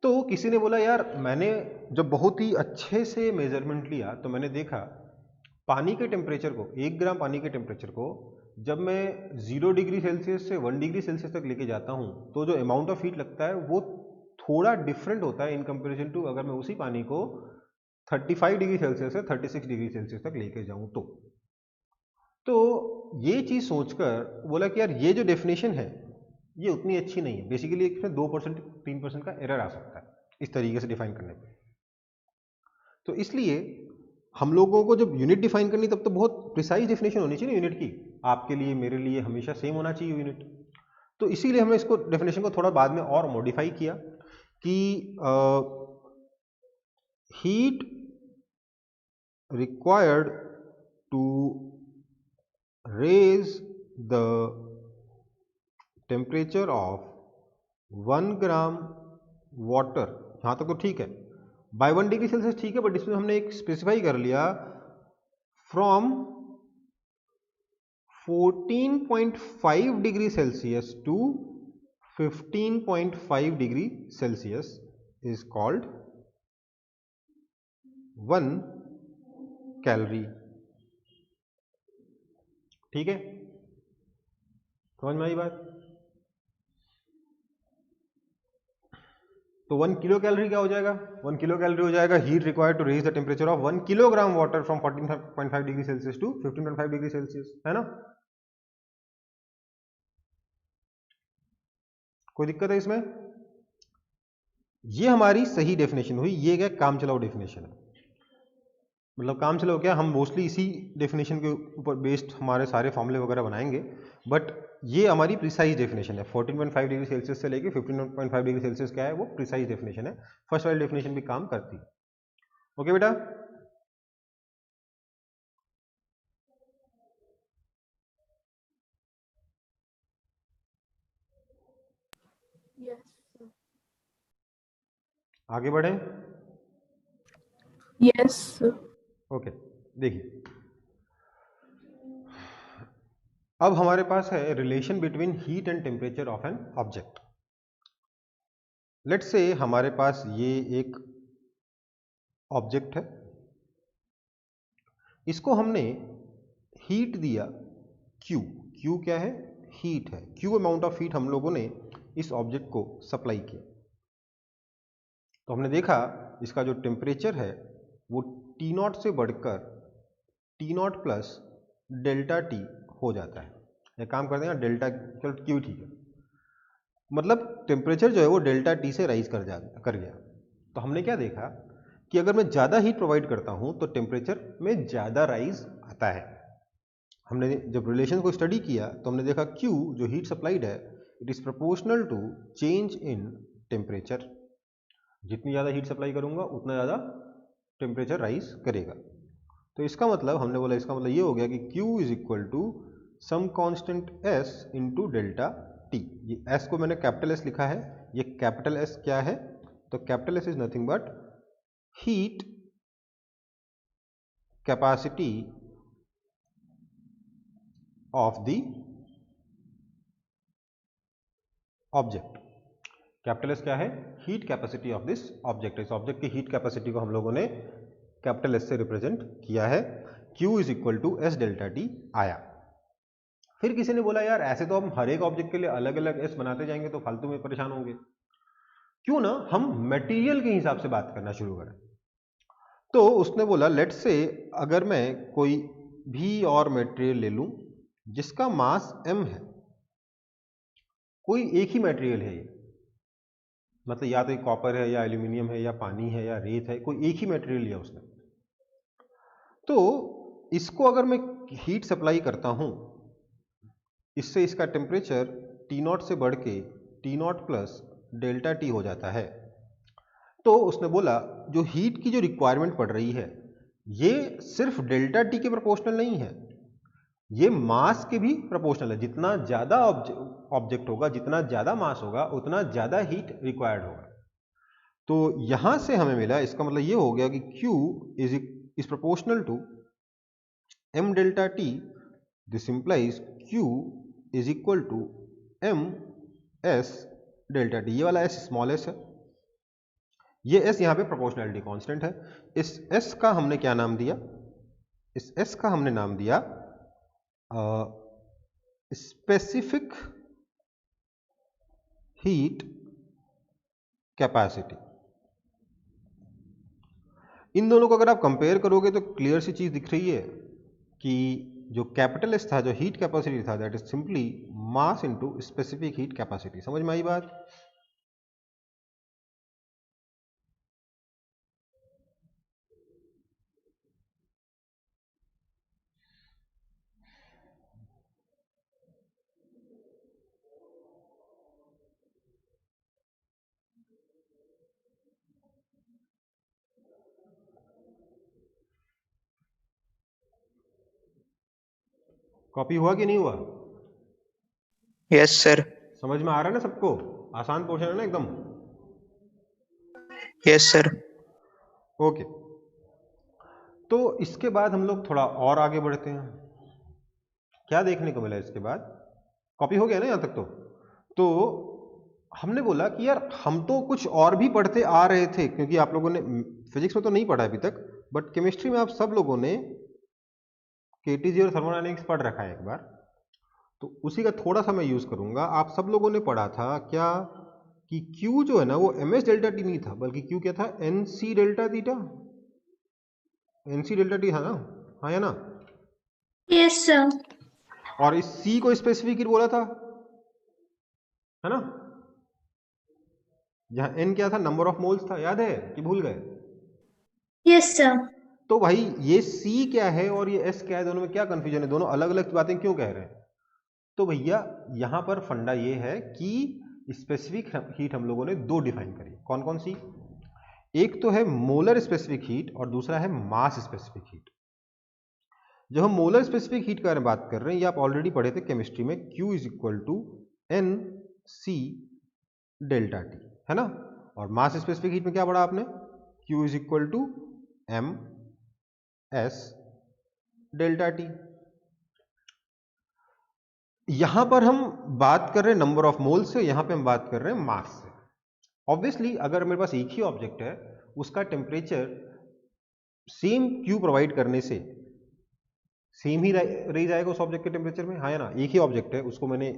तो किसी ने बोला यार मैंने जब बहुत ही अच्छे से मेजरमेंट लिया तो मैंने देखा पानी के टेम्परेचर को, 1 ग्राम पानी के टेम्परेचर को जब मैं 0 डिग्री सेल्सियस से 1 डिग्री सेल्सियस तक लेके जाता हूं तो जो अमाउंट ऑफ हीट लगता है वो थोड़ा डिफरेंट होता है इन कंपैरिजन टू अगर मैं उसी पानी को 35 डिग्री सेल्सियस से 36 डिग्री सेल्सियस तक लेके जाऊं तो ये चीज सोचकर बोला कि यार ये जो डेफिनेशन है ये उतनी अच्छी नहीं है। बेसिकली इसमें 2% 3% का एरर आ सकता है इस तरीके से डिफाइन करने पे। तो इसलिए हम लोगों को जब यूनिट डिफाइन करनी तब तो बहुत प्रिसाइज डेफिनेशन होनी चाहिए यूनिट की। आपके लिए मेरे लिए हमेशा सेम होना चाहिए यूनिट। तो इसीलिए हमने इसको डेफिनेशन को थोड़ा बाद में और मॉडिफाई किया कि heat required to raise the temperature of 1 gram water, यहां तक तो ठीक है, बाय 1 डिग्री सेल्सियस ठीक है, बट इसमें हमने एक स्पेसिफाई कर लिया from 14.5 degree Celsius to 15.5 degree Celsius is called 1 calorie. ठीक है, समझ में आई बात? तो 1 किलो कैलोरी क्या हो जाएगा? 1 किलो कैलोरी हो जाएगा heat required to raise the temperature of 1 kilogram water from 14.5 degree Celsius to 15.5 degree Celsius, है ना? कोई दिक्कत है इसमें? ये हमारी सही डेफिनेशन हुई। ये क्या काम चलाओ डेफिनेशन है, मतलब काम चलाओ क्या, हम मोस्टली इसी डेफिनेशन के ऊपर बेस्ड हमारे सारे फॉर्मूले वगैरह बनाएंगे, बट ये हमारी प्रिसाइज डेफिनेशन है। 14.5 डिग्री सेल्सियस से लेके 15.5 डिग्री सेल्सियस क्या है, वो प्रिसाइज डेफिनेशन है। फर्स्ट वाली डेफिनेशन भी काम करती है। ओके बेटा, आगे बढ़े। Yes, sir. ओके, देखिए अब हमारे पास है relation between heat and temperature of an object. Let's say हमारे पास ये एक ऑब्जेक्ट है, इसको हमने हीट दिया Q। Q क्या है? हीट है। Q अमाउंट ऑफ हीट हम लोगों ने इस ऑब्जेक्ट को सप्लाई किया। तो हमने देखा इसका जो टेम्परेचर है वो T0 से बढ़कर T0 प्लस डेल्टा T हो जाता है। एक काम करते हैं, डेल्टा चलो Q ठीक है, मतलब टेम्परेचर जो है वो डेल्टा T से राइज कर गया। तो हमने क्या देखा कि अगर मैं ज़्यादा हीट प्रोवाइड करता हूं तो टेम्परेचर में ज़्यादा राइज आता है। हमने जब रिलेशन को स्टडी किया तो हमने देखा Q जो हीट सप्लाइड है it is proportional to change in temperature. जितनी ज़्यादा हीट सप्लाई करूंगा उतना ज़्यादा टेम्परेचर राइज करेगा। तो इसका मतलब हमने बोला, इसका मतलब ये हो गया कि Q is equal to some constant S into delta T। ये S को मैंने कैपिटल S लिखा है, ये कैपिटल S क्या है? तो capital S is nothing but heat capacity of the object. Capital S क्या है? Heat capacity of this object. इस ऑब्जेक्ट की हीट कैपेसिटी को हम लोगों ने कैपिटल S से रिप्रेजेंट किया है। Q is equal to S delta T आया। फिर किसी ने बोला यार ऐसे तो हम हर एक ऑब्जेक्ट के लिए अलग अलग S बनाते जाएंगे तो फालतू में परेशान होंगे, क्यों ना हम मटेरियल के हिसाब से बात करना शुरू करें। तो उसने बोला लेट से अगर मैं कोई भी और मटेरियल ले लूं जिसका मास m है, कोई एक ही मटेरियल है ये, मतलब या तो कॉपर है या एल्यूमिनियम है या पानी है या रेत है, कोई एक ही मटेरियल लिया उसने। तो इसको अगर मैं हीट सप्लाई करता हूं, इससे इसका टेम्परेचर T0 से बढ़ के T0 प्लस डेल्टा T हो जाता है। तो उसने बोला जो हीट की जो रिक्वायरमेंट पड़ रही है ये सिर्फ डेल्टा T के प्रोपोर्शनल नहीं है, ये मास के भी प्रोपोर्शनल है। जितना ज़्यादा ऑब्जेक्ट होगा, जितना ज़्यादा मास होगा, उतना ज़्यादा हीट रिक्वायर्ड होगा। तो यहाँ से हमें मिला, इसका मतलब ये हो गया कि Q is proportional to m delta T। This implies Q is equal to m s delta T। ये वाला s स्मॉल s है, ये s यहाँ पे प्रोपोर्शनैलिटी कांस्टेंट है। इस s का हमने क्या नाम दिया? इस s का हमने नाम दिया स्पेसिफिक हीट कैपेसिटी। इन दोनों को अगर आप कंपेयर करोगे तो क्लियर सी चीज दिख रही है कि जो कैपिटल S था, जो हीट कैपेसिटी था, that is simply mass into specific heat capacity. समझ में आई बात? कॉपी हुआ कि नहीं हुआ? Yes sir. समझ में आ रहा है ना सबको? आसान पोर्शन है ना एकदम? Yes sir. ओके, तो इसके बाद हम लोग थोड़ा और आगे बढ़ते हैं। क्या देखने को मिला इसके बाद? कॉपी हो गया ना यहां तक? तो हमने बोला कि यार हम तो कुछ और भी पढ़ते आ रहे थे, क्योंकि आप लोगों ने फिजिक्स में तो नहीं पढ़ा अभी तक, बट केमिस्ट्री में आप सब लोगों ने केटीजी और थर्मोडायनेमिक्स पढ़ रखा है एक बार, तो उसी का थोड़ा सा मैं यूज करूंगा। आप सब लोगों ने पढ़ा था क्या कि Q जो है ना वो ms डेल्टा टी नहीं था, बल्कि Q क्या था? NC delta theta. NC delta T था ना? हाँ या ना? Yes, sir. और इस C को स्पेसिफिक हीट बोला था, है ना? जहां N क्या था? नंबर ऑफ मोल्स था, याद है कि भूल गए? Yes, sir. तो भाई ये C क्या है और ये S क्या है, दोनों में क्या कंफ्यूजन है? दोनों अलग अलग बातें क्यों कह रहे हैं? तो भैया यहां पर फंडा ये है कि स्पेसिफिक हीट हम लोगों ने दो डिफाइन करी। कौन कौन सी? एक तो है मोलर स्पेसिफिक हीट और दूसरा है मास स्पेसिफिक हीट। जब हम मोलर स्पेसिफिक हीट के बारे में बात कर रहे हैं, ये आप ऑलरेडी पढ़े थे केमिस्ट्री में, Q is equal to NC delta T, है ना? और मास स्पेसिफिक हीट में क्या पढ़ा आपने? Q is equal to MS delta T। यहां पर हम बात कर रहे हैं नंबर ऑफ मोल से, यहां पे हम बात कर रहे हैं मास से। ऑब्वियसली अगर मेरे पास एक ही ऑब्जेक्ट है, उसका टेम्परेचर सेम Q प्रोवाइड करने से सेम ही रह जाएगा उस ऑब्जेक्ट के टेम्परेचर में, हाँ या ना? एक ही ऑब्जेक्ट है, उसको मैंने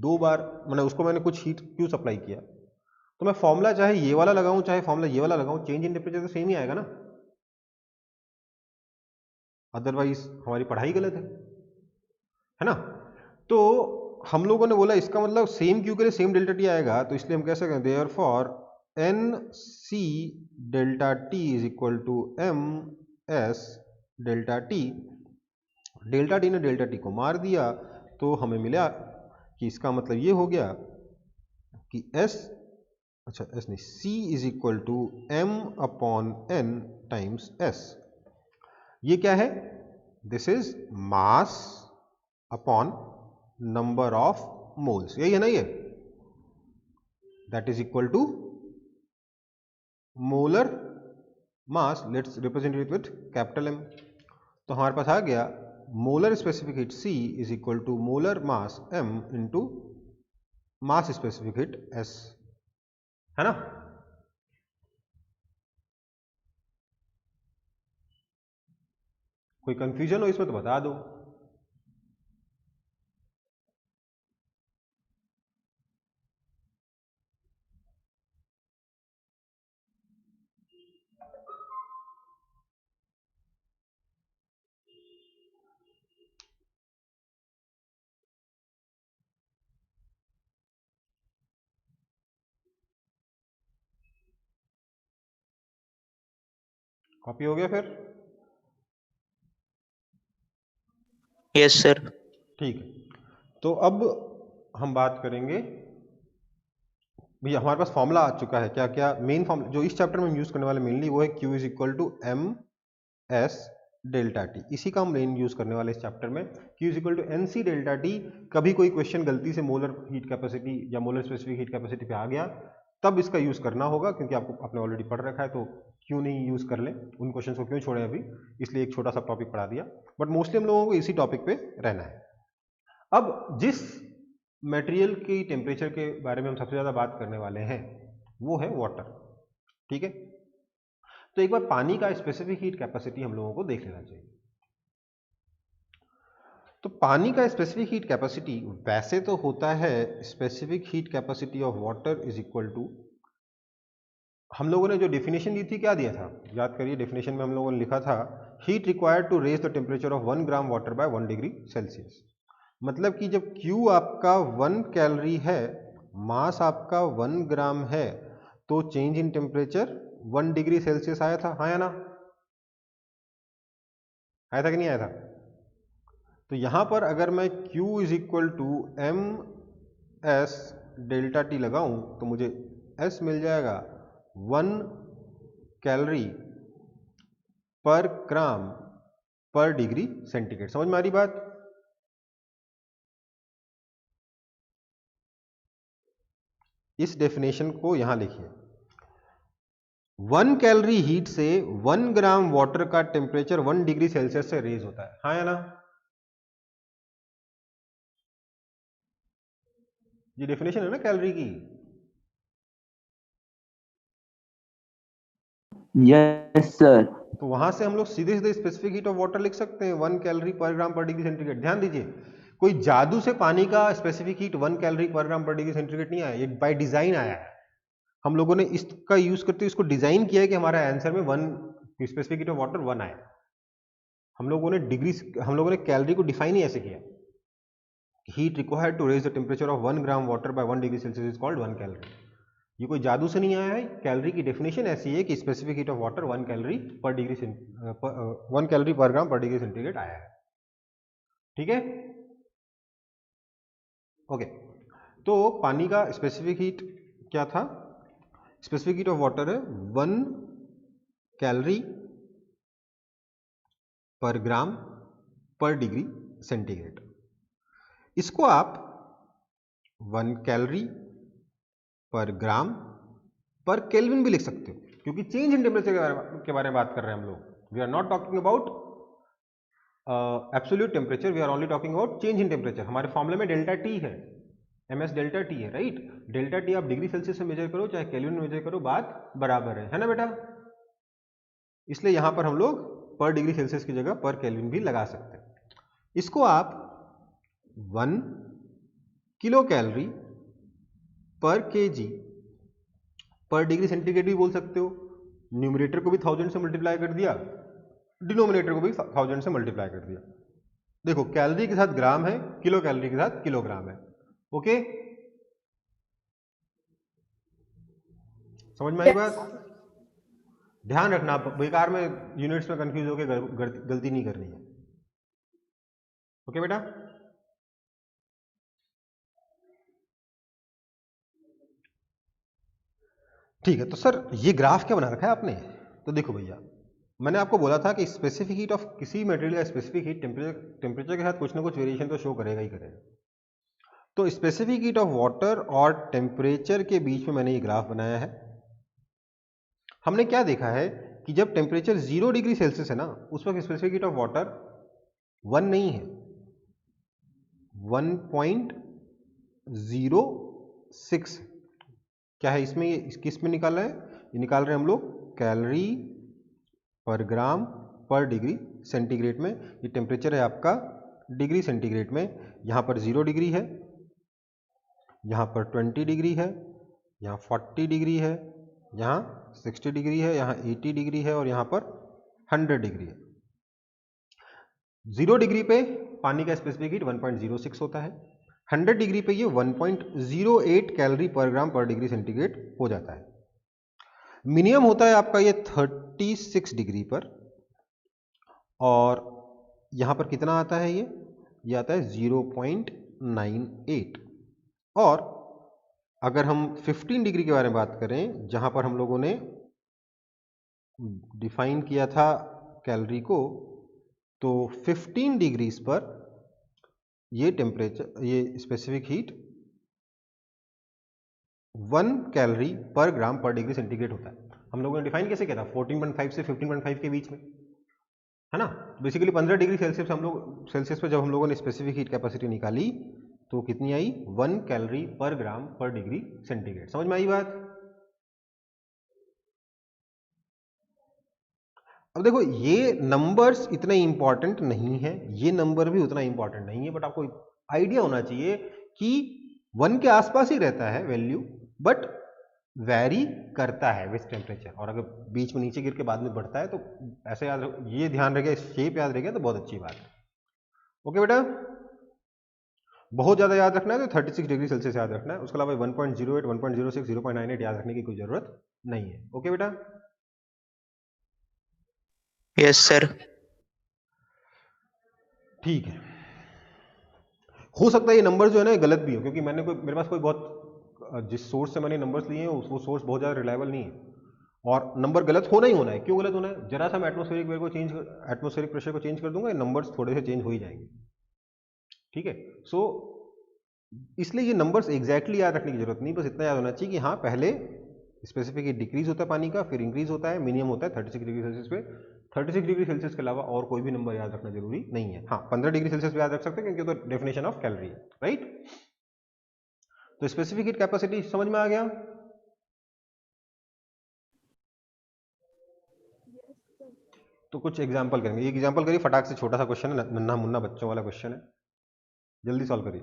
दो बार, उसको मैंने कुछ हीट Q सप्लाई किया, तो मैं फॉर्मूला चाहे ये वाला लगाऊं चाहे फॉर्मूला ये वाला लगाऊं, चेंज इन टेम्परेचर तो सेम ही आएगा ना? अदरवाइज हमारी पढ़ाई गलत है ना? तो हम लोगों ने बोला इसका मतलब सेम Q के लिए सेम डेल्टा T आएगा, तो इसलिए हम कह सकते हैं therefore NC delta T is equal to MS delta T। Delta T ने डेल्टा T को मार दिया, तो हमें मिला कि इसका मतलब ये हो गया कि S, अच्छा S नहीं, C is equal to M upon N times S। ये क्या है? This is mass upon number of moles, यही है ना ये, that is equal to molar mass, let's represent it with capital M। तो हमारे पास आ गया molar specific heat C is equal to molar mass M into mass specific heat S, है ना? कोई कंफ्यूजन हो इसमें तो बता दो। कॉपी हो गया फिर? Yes, sir. ठीक है, तो अब हम बात करेंगे भैया, हमारे पास फॉर्मूला आ चुका है। क्या क्या मेन फॉर्मूला जो इस चैप्टर में हम यूज करने वाले मेनली वो है Q is equal to M S delta T, इसी का हम मेन यूज करने वाले इस चैप्टर में। Q is equal to NC delta T। कभी कोई क्वेश्चन गलती से मोलर हीट कैपेसिटी या मोलर स्पेसिफिक हीट कैपेसिटी पे आ गया तब इसका यूज करना होगा, क्योंकि आपने ऑलरेडी पढ़ रखा है, तो क्यों नहीं यूज कर लें, उन क्वेश्चन को क्यों छोड़ें अभी, इसलिए एक छोटा सा टॉपिक पढ़ा दिया, बट मोस्टली हम लोगों को इसी टॉपिक पे रहना है। अब जिस मटेरियल की टेम्परेचर के बारे में हम सबसे ज़्यादा बात करने वाले हैं वो है वाटर, ठीक है? तो एक बार पानी का स्पेसिफिक हीट कैपेसिटी हम लोगों को देख लेना चाहिए। तो पानी का स्पेसिफिक हीट कैपेसिटी वैसे तो होता है specific heat capacity of water is equal to, हम लोगों ने जो डेफिनेशन दी थी क्या दिया था, याद करिए। डेफिनेशन में हम लोगों ने लिखा था heat required to raise the temperature of 1 gram water by 1 degree Celsius. मतलब कि जब Q आपका 1 कैलोरी है, मास आपका 1 ग्राम है, तो change in temperature 1 degree Celsius आया था, हाँ या ना? आया था कि नहीं आया था? तो यहां पर अगर मैं Q is equal to M S delta T लगाऊं तो मुझे S मिल जाएगा 1 कैलोरी पर ग्राम पर डिग्री सेंटीग्रेड। समझ में आ रही बात? इस डेफिनेशन को यहां लिखिए, 1 कैलोरी हीट से 1 ग्राम वाटर का टेम्परेचर 1 डिग्री सेल्सियस से रेज होता है, हाँ या ना? ये डेफिनेशन है ना कैलोरी की। Yes sir. तो वहां से हम लोग सीधे सीधे स्पेसिफिक हीट ऑफ वाटर लिख सकते हैं 1 कैलोरी पर ग्राम पर डिग्री सेंटीग्रेड। ध्यान दीजिए, कोई जादू से पानी का स्पेसिफिक हीट 1 कैलोरी पर ग्राम पर डिग्री सेंटीग्रेड नहीं आया, ये बाय डिजाइन आया है। हम लोगों ने इसका यूज करते हुए इसको डिजाइन किया है कि हमारा आंसर में 1 स्पेसिफिक हीट ऑफ वाटर 1 आए। हम लोगों ने कैलोरी को डिफाइन ही ऐसे किया, heat required to raise the temperature of 1 gram water by 1 degree Celsius is called 1 calorie. ये कोई जादू से नहीं आया है, कैलोरी की डेफिनेशन ऐसी है कि specific heat of water 1 calorie पर डिग्री 1 कैलोरी पर ग्राम पर डिग्री सेंटीग्रेड आया है, ठीक है? ओके, तो पानी का स्पेसिफिक हीट क्या था? स्पेसिफिक हीट ऑफ वाटर है 1 कैलोरी पर ग्राम पर डिग्री सेंटीग्रेड। इसको आप 1 कैलोरी पर ग्राम पर केल्विन भी लिख सकते हो, क्योंकि चेंज इन टेम्परेचर के बारे में बात कर रहे हैं हम लोग। We are not talking about absolute temperature, we are only talking about change in temperature. हमारे फॉर्मूले में डेल्टा टी है, MS डेल्टा टी है, राइट? डेल्टा टी आप डिग्री सेल्सियस से मेजर करो चाहे केल्विन में मेजर करो, बात बराबर है ना बेटा? इसलिए यहां पर हम लोग पर डिग्री सेल्सियस की जगह पर केल्विन भी लगा सकते हैं। इसको आप 1 किलो कैलोरी पर केजी पर डिग्री सेंटीग्रेड भी बोल सकते हो। न्यूमरेटर को भी 1000 से मल्टीप्लाई कर दिया, डिनोमिनेटर को भी 1000 से मल्टीप्लाई कर दिया। देखो, कैलोरी के साथ ग्राम है, किलो कैलोरी के साथ किलोग्राम है, ओके? समझ में आई बात? ध्यान रखना, बेकार में यूनिट्स में कंफ्यूज होकर गलती नहीं करनी है, ओके बेटा? ठीक है, तो सर ये ग्राफ क्या बना रखा है आपने? तो देखो भैया, मैंने आपको बोला था कि स्पेसिफिक हीट ऑफ किसी मटेरियल या स्पेसिफिक हीट टेम्परेचर के साथ कुछ ना कुछ वेरिएशन तो शो करेगा ही करेगा। तो स्पेसिफिक हीट ऑफ वाटर और टेम्परेचर के बीच में मैंने ये ग्राफ बनाया है। हमने क्या देखा है कि जब टेम्परेचर 0 डिग्री सेल्सियस है ना, उस वक्त स्पेसिफिक हीट ऑफ वाटर 1 नहीं है, 1.06 क्या है इसमें, ये किस में निकाल रहे हैं? ये निकाल रहे हैं हम लोग कैलोरी पर ग्राम पर डिग्री सेंटीग्रेड में। ये टेम्परेचर है आपका डिग्री सेंटीग्रेड में। यहाँ पर 0 डिग्री है, यहाँ पर 20 डिग्री है, यहाँ 40 डिग्री है, यहाँ 60 डिग्री है, यहाँ 80 डिग्री है और यहाँ पर 100 डिग्री है। 0 डिग्री पे पानी का स्पेसिफिक हीट 1.06 होता है, 100 डिग्री पे ये 1.08 कैलोरी पर ग्राम पर डिग्री सेंटीग्रेड हो जाता है। मिनिमम होता है आपका ये 36 डिग्री पर, और यहाँ पर कितना आता है ये आता है 0.98। और अगर हम 15 डिग्री के बारे में बात करें, जहाँ पर हम लोगों ने डिफाइन किया था कैलोरी को, तो 15 डिग्रीज पर ये टेम्परेचर, ये स्पेसिफिक हीट 1 कैलोरी पर ग्राम पर डिग्री सेंटीग्रेड होता है। हम लोगों ने डिफाइन कैसे किया था? 14.5 से 15.5 के बीच में, है ना। बेसिकली 15 डिग्री सेल्सियस पे जब हम लोगों ने स्पेसिफिक हीट कैपेसिटी निकाली तो कितनी आई? 1 कैलोरी पर ग्राम पर डिग्री सेंटीग्रेड। समझ में आई बात? अब देखो, ये नंबर्स इतने इंपॉर्टेंट नहीं है, ये नंबर भी उतना इंपॉर्टेंट नहीं है, बट आपको आइडिया होना चाहिए कि 1 के आसपास ही रहता है वैल्यू, बट वैरी करता है विथ टेम्परेचर। और अगर बीच में नीचे गिर के बाद में बढ़ता है तो ऐसे याद, ये ध्यान रह गया, शेप याद रह गया तो बहुत अच्छी बात है। ओके बेटा, बहुत ज़्यादा याद रखना है तो 36 डिग्री सेल्सियस याद रखना है, उसके अलावा 1.08, 1.06, 0.98 याद रखने की कोई ज़रूरत नहीं है। ओके बेटा? Yes sir. ठीक है, हो सकता है ये नंबर जो है ना गलत भी हो, क्योंकि मेरे पास कोई बहुत, जिस सोर्स से मैंने नंबर्स लिए हैं वो सोर्स बहुत ज़्यादा रिलायबल नहीं है, और नंबर गलत होना ही होना है। क्यों गलत होना है? जरा सा मैं एटमॉस्फेरिक प्रेशर को चेंज कर दूंगा, नंबर्स थोड़े से चेंज हो ही जाएंगे। ठीक है, सो इसलिए ये नंबर्स एग्जैक्टली याद रखने की जरूरत नहीं, बस इतना याद होना चाहिए कि हाँ, पहले स्पेसिफिक डिक्रीज होता है पानी का, फिर इंक्रीज होता है, मिनिमम होता है 36 डिग्री सेल्सियस पे। 36 डिग्री सेल्सियस के अलावा और कोई भी नंबर याद रखना जरूरी नहीं है। हाँ, 15 डिग्री सेल्सियस पे याद रख सकते हैं क्योंकि तो डेफिनेशन ऑफ कैलोरी है, राइट। तो स्पेसिफिक हीट कैपेसिटी समझ में आ गया? तो कुछ एग्जाम्पल करेंगे। एक एग्जाम्पल करिए, फटाक से, छोटा सा क्वेश्चन है, नन्हा मुन्ना बच्चों वाला क्वेश्चन है, जल्दी सॉल्व करिए।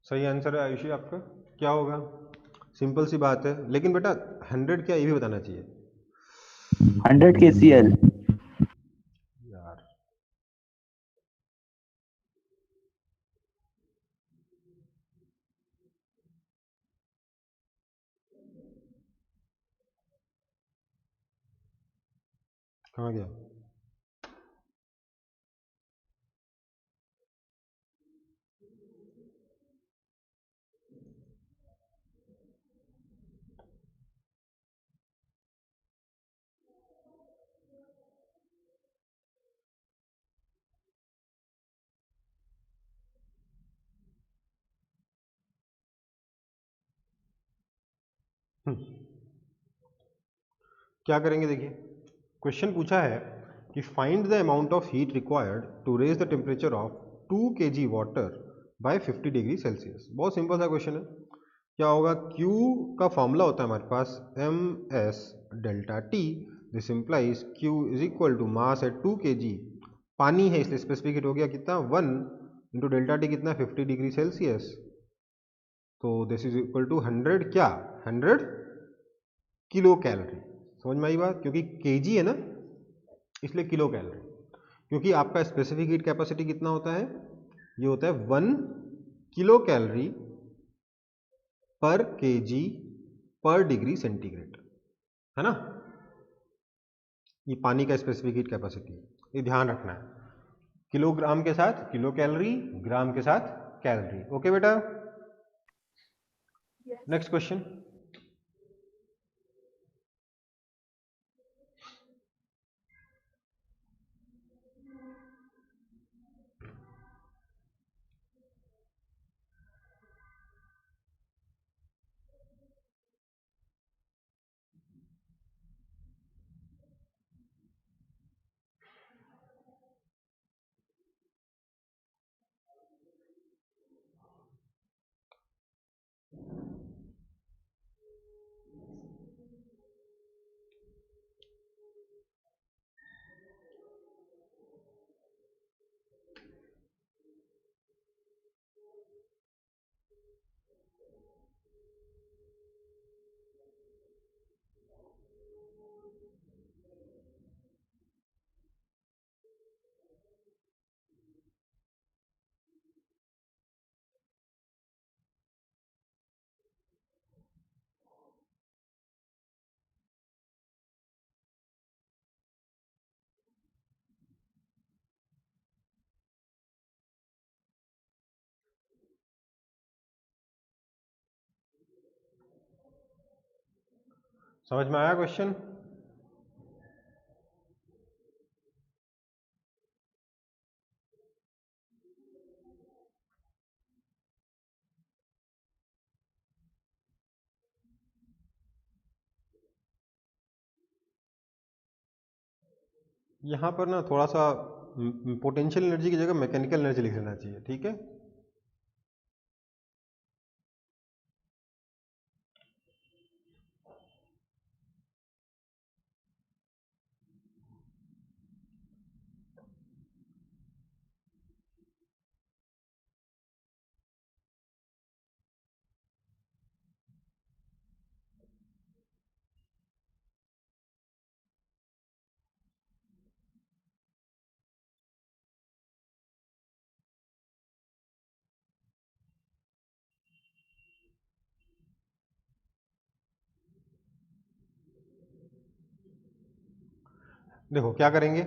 सही आंसर है आयुषी आपका। क्या होगा? सिंपल सी बात है, लेकिन बेटा 100 क्या, ये भी बताना चाहिए 100 kCl. यार। कहाँ गया? क्या करेंगे? देखिए, क्वेश्चन पूछा है कि find the amount of heat required to raise the temperature of 2 kg water by 50 degree Celsius. बहुत सिंपल सा क्वेश्चन है। क्या होगा? Q का फॉर्मूला होता है हमारे पास ms delta T। This implies Q is equal to mass है 2 kg, पानी है इसलिए स्पेसिफिक हीट हो गया कितना, 1 इंटू डेल्टा T कितना, 50 डिग्री सेल्सियस। तो दिस इज इक्वल टू 100 क्या, 100 किलो कैलोरी। समझ में आई बात? क्योंकि केजी है ना, इसलिए किलो कैलोरी। क्योंकि आपका स्पेसिफिक हीट कैपेसिटी कितना होता है, ये होता है 1 किलो कैलोरी पर केजी पर डिग्री सेंटीग्रेड, है ना। ये पानी का स्पेसिफिक हीट कैपेसिटी है, ये ध्यान रखना है। किलोग्राम के साथ किलो कैलोरी, ग्राम के साथ कैलोरी। ओके बेटा, नेक्स्ट क्वेश्चन। समझ में आया क्वेश्चन? यहाँ पर ना थोड़ा सा पोटेंशियल एनर्जी की जगह मैकेनिकल एनर्जी लिख देना चाहिए, ठीक है। देखो क्या करेंगे,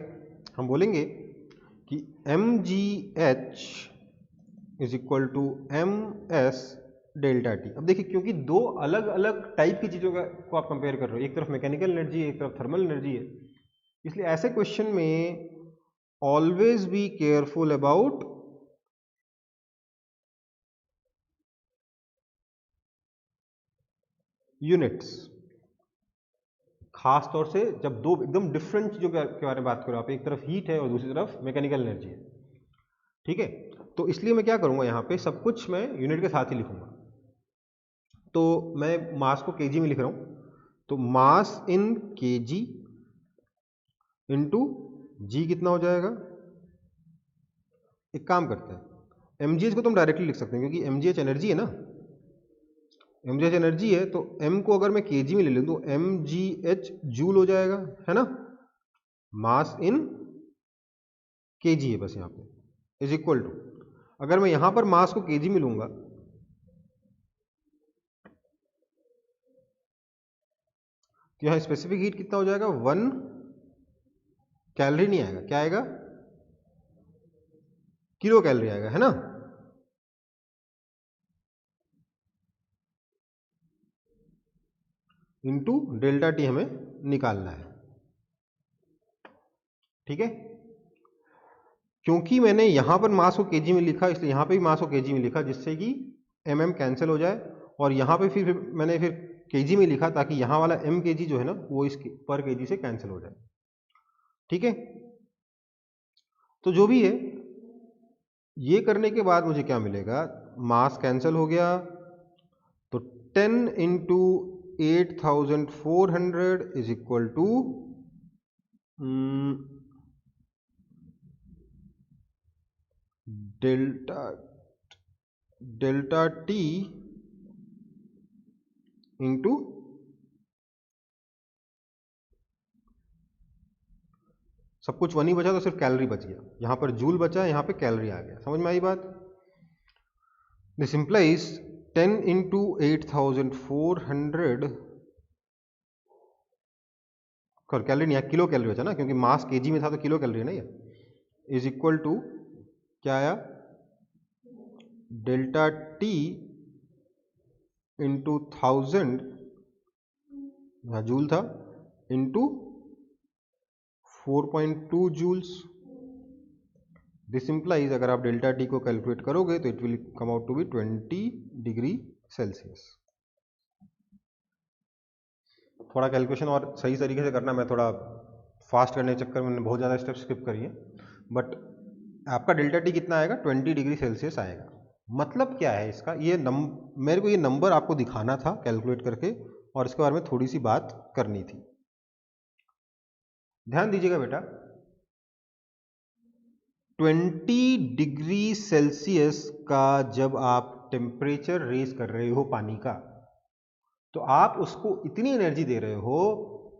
हम बोलेंगे कि mgh is equal to ms delta T. अब देखिए, क्योंकि दो अलग अलग टाइप की चीज़ों को आप कंपेयर कर रहे हो, एक तरफ मैकेनिकल एनर्जी है, एक तरफ थर्मल एनर्जी है, इसलिए ऐसे क्वेश्चन में always be careful about units. खास तौर से जब दो एकदम डिफरेंट चीज़ों के बारे में बात करो आप, एक तरफ हीट है और दूसरी तरफ मैकेनिकल एनर्जी है, ठीक है। तो इसलिए मैं क्या करूँगा, यहाँ पे सब कुछ मैं यूनिट के साथ ही लिखूंगा। तो मैं मास को केजी में लिख रहा हूँ, तो मास इन केजी इंटू जी कितना हो जाएगा। एक काम करते हैं, mgh को तुम डायरेक्टली लिख सकते हैं, क्योंकि mgh एनर्जी है ना, mgh एनर्जी है, तो m को अगर मैं केजी में ले लूँ तो mgh जूल हो जाएगा, है ना। मास इन केजी है बस यहाँ पे, इज इक्वल टू, अगर मैं यहाँ पर मास को केजी में लूँगा तो यहाँ स्पेसिफिक हीट कितना हो जाएगा, 1 कैलोरी नहीं आएगा, क्या आएगा, किलो कैलोरी आएगा, है ना। इंटू डेल्टा टी हमें निकालना है, ठीक है। क्योंकि मैंने यहां पर मास को केजी में लिखा, इसलिए यहां पे भी मास को केजी में लिखा, जिससे कि mm कैंसिल हो जाए, और यहां पे फिर मैंने फिर केजी में लिखा, ताकि यहां वाला m केजी जो है ना, वो इस पर केजी से कैंसिल हो जाए, ठीक है। तो जो भी है, ये करने के बाद मुझे क्या मिलेगा, मास कैंसिल हो गया, तो 10 into 8400 is equal to delta T into सब कुछ 1 ही बचा तो सिर्फ कैलोरी बच गया, यहाँ पर जूल बचा, यहाँ पे कैलोरी आ गया। समझ में आई बात? दिस इंप्लाइज 10 इंटू 8400 कैलोरी नहीं, किलो कैलोरी बचा ना, क्योंकि मास केजी में था तो किलो कैलोरी नहीं है, इज इक्वल टू क्या आया, डेल्टा टी इंटू 1000, यहाँ जूल था, इंटू 4.2 जूल्स। दिस इंप्लाइज अगर आप डेल्टा टी को कैलकुलेट करोगे तो it will come out to be 20 degree Celsius. थोड़ा कैलकुलेशन और सही तरीके से करना, मैं थोड़ा फास्ट करने के चक्कर में मैंने बहुत ज़्यादा स्टेप स्किप करी है, बट आपका डेल्टा टी कितना आएगा, 20 डिग्री सेल्सियस आएगा। मतलब क्या है इसका, ये मेरे को ये नंबर आपको दिखाना था कैलकुलेट करके, और इसके बारे में थोड़ी सी बात करनी थी। ध्यान दीजिएगा बेटा, 20 डिग्री सेल्सियस का जब आप टेम्परेचर रेज कर रहे हो पानी का, तो आप उसको इतनी एनर्जी दे रहे हो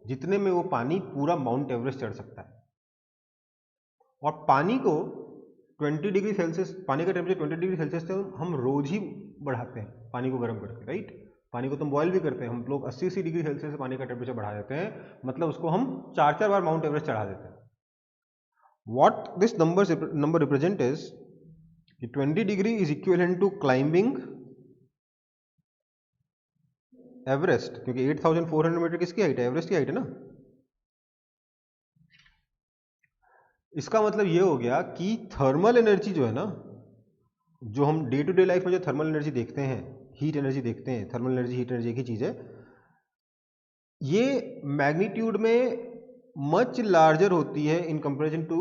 जितने में वो पानी पूरा माउंट एवरेस्ट चढ़ सकता है। और पानी को 20 डिग्री सेल्सियस, पानी का टेम्परेचर 20 डिग्री सेल्सियस से हम रोज ही बढ़ाते हैं पानी को गर्म करके, राइट? पानी को तो हम बॉयल भी करते हैं, हम लोग 80 डिग्री सेल्सियस से पानी का टेम्परेचर बढ़ा देते हैं, मतलब उसको हम 4 बार माउंट एवरेस्ट चढ़ा देते हैं। What this number represent is 20 degree is equivalent to climbing Everest, क्योंकि 8400 मीटर किसकी हाइट है, एवरेस्ट की हाइट है ना। इसका मतलब ये हो गया कि थर्मल एनर्जी जो है ना, जो हम डे टू डे लाइफ में जो थर्मल एनर्जी देखते हैं, हीट एनर्जी देखते हैं, थर्मल एनर्जी हीट एनर्जी एक ही चीज है, ये मैग्नीट्यूड में मच लार्जर होती है इन कंपैरिजन टू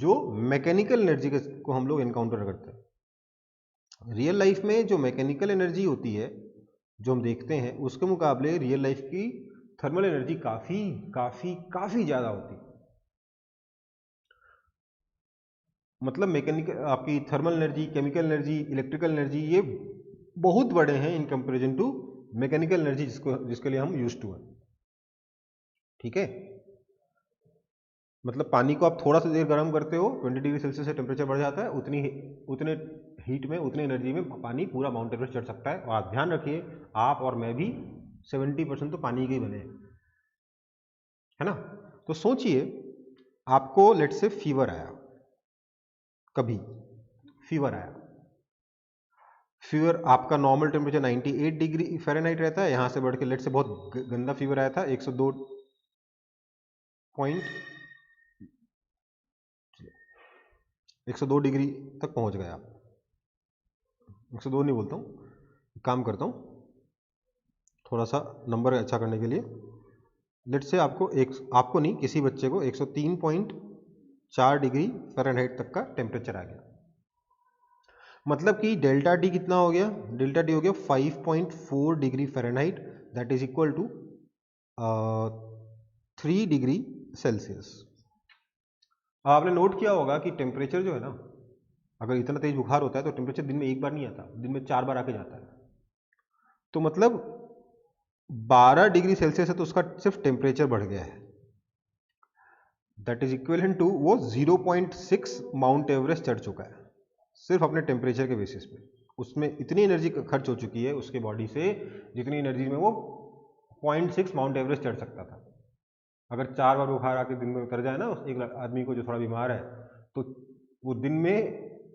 जो मैकेनिकल एनर्जी को हम लोग एनकाउंटर करते हैं। रियल लाइफ में जो मैकेनिकल एनर्जी होती है जो हम देखते हैं, उसके मुकाबले रियल लाइफ की थर्मल एनर्जी काफी काफी काफी ज्यादा होती है। मतलब मैकेनिकल, आपकी thermal energy, chemical energy, electrical energy, ये बहुत बड़े हैं in comparison to mechanical energy जिसके लिए हम यूज्ड टू हैं। ठीक है, मतलब पानी को आप थोड़ा सा देर गर्म करते हो, 20 डिग्री सेल्सियस से टेम्परेचर बढ़ जाता है, उतने हीट में, उतनी एनर्जी में पानी पूरा माउंट एवरेस्ट चढ़ सकता है। और आप ध्यान रखिए, आप और मैं भी 70% तो पानी के ही बने हैं, है ना। तो सोचिए, आपको लेट से फीवर आया, कभी फीवर आया, फीवर आपका नॉर्मल टेम्परेचर 98 डिग्री फ़ारेनहाइट रहता है, यहां से बढ़ के लेट से बहुत गंदा फीवर आया था, 102 डिग्री तक पहुंच गए आप। 102 नहीं बोलता हूँ, काम करता हूँ थोड़ा सा नंबर अच्छा करने के लिए। लेट से आपको नहीं, किसी बच्चे को 103.4 डिग्री फ़ारेनहाइट तक का टेम्परेचर आ गया। मतलब कि डेल्टा टी कितना हो गया, डेल्टा टी हो गया 5.4 degree Fahrenheit, that is equal to 3 degree Celsius. आपने नोट किया होगा कि टेम्परेचर जो है ना, अगर इतना तेज बुखार होता है तो टेम्परेचर दिन में एक बार नहीं आता, दिन में 4 बार आके जाता है। तो मतलब 12 डिग्री सेल्सियस है तो उसका सिर्फ टेम्परेचर बढ़ गया है, दैट इज इक्विवेलेंट टू वो 0.6 माउंट एवरेस्ट चढ़ चुका है सिर्फ अपने टेम्परेचर के बेसिस पे। उसमें इतनी एनर्जी खर्च हो चुकी है उसके बॉडी से, जितनी एनर्जी में वो 0.6 माउंट एवरेस्ट चढ़ सकता था। अगर 4 बार बुखार आके दिन में उतर जाए ना एक आदमी को जो थोड़ा बीमार है, तो वो दिन में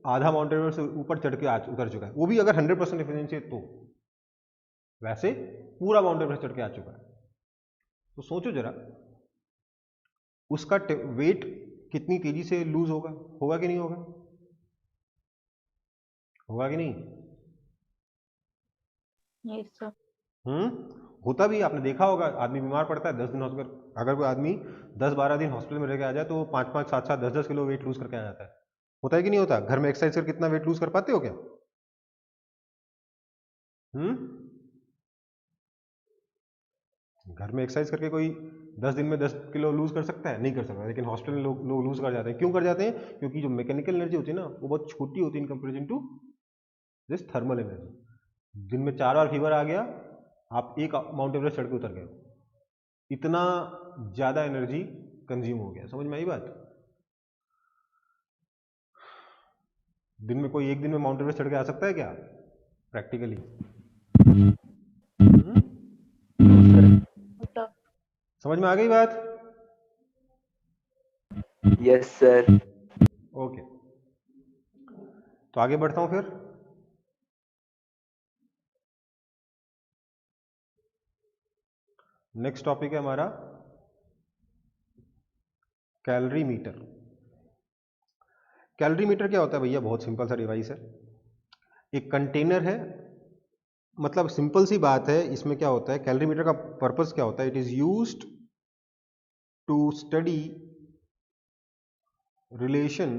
आधा माउंट एवरेस्ट से ऊपर चढ़ के उतर चुका है, वो भी अगर 100% एफिशिएंसी है तो। वैसे पूरा माउंट एवरेस्ट चढ़ के आ चुका है। तो सोचो जरा, उसका वेट कितनी तेजी से लूज होगा कि नहीं होगा, होगा कि नहीं? Yes sir. होता भी, आपने देखा होगा, आदमी बीमार पड़ता है 10 दिन हॉस्पिटल, अगर कोई आदमी 10-12 दिन हॉस्पिटल में रह के आ जाए तो 5-5, 7-7, 10-10 किलो वेट लूज करके आ जाता है। होता है कि नहीं होता? घर में एक्सरसाइज कर कितना वेट लूज कर पाते हो क्या? घर में एक्सरसाइज करके कोई 10 दिन में 10 किलो लूज कर सकता है? नहीं कर सकता। लेकिन हॉस्पिटल में लोग लूज कर जाते हैं। क्यों कर जाते हैं? क्योंकि जो मैकेनिकल एनर्जी होती है ना, वो बहुत छोटी होती है in comparison to this thermal energy. दिन में 4 बार फीवर आ गया, आप एक माउंट एवरेस्ट चढ़ के उतर गए, इतना ज्यादा एनर्जी कंज्यूम हो गया। समझ में आई बात? दिन में कोई एक दिन में माउंट एवरेस्ट चढ़ के आ सकता है क्या प्रैक्टिकली? समझ में आ गई बात? Yes sir. ओके, तो आगे बढ़ता हूं फिर। नेक्स्ट टॉपिक है हमारा कैलोरी मीटर। कैलोरी मीटर क्या होता है भैया? बहुत सिंपल सा डिवाइस है, एक कंटेनर है। मतलब सिंपल सी बात है, इसमें क्या होता है, कैलोरी मीटर का पर्पस क्या होता है? It is used to study relation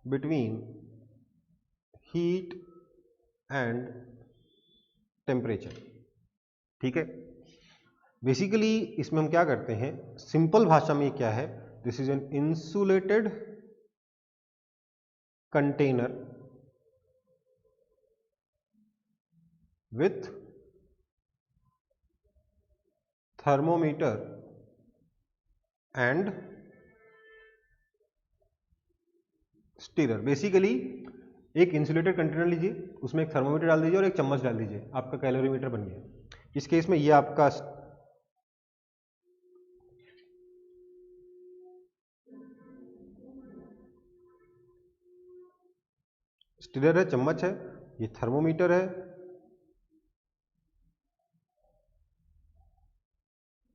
between heat and temperature. ठीक है, बेसिकली इसमें हम क्या करते हैं, सिंपल भाषा में क्या है, this is an insulated container with thermometer and stirrer। Basically एक इंसुलेटेड कंटेनर लीजिए, उसमें एक थर्मोमीटर डाल दीजिए और एक चम्मच डाल दीजिए, आपका कैलोरीमीटर बन गया। इस केस में ये आपका स्टिरर है, चम्मच है, ये थर्मोमीटर है,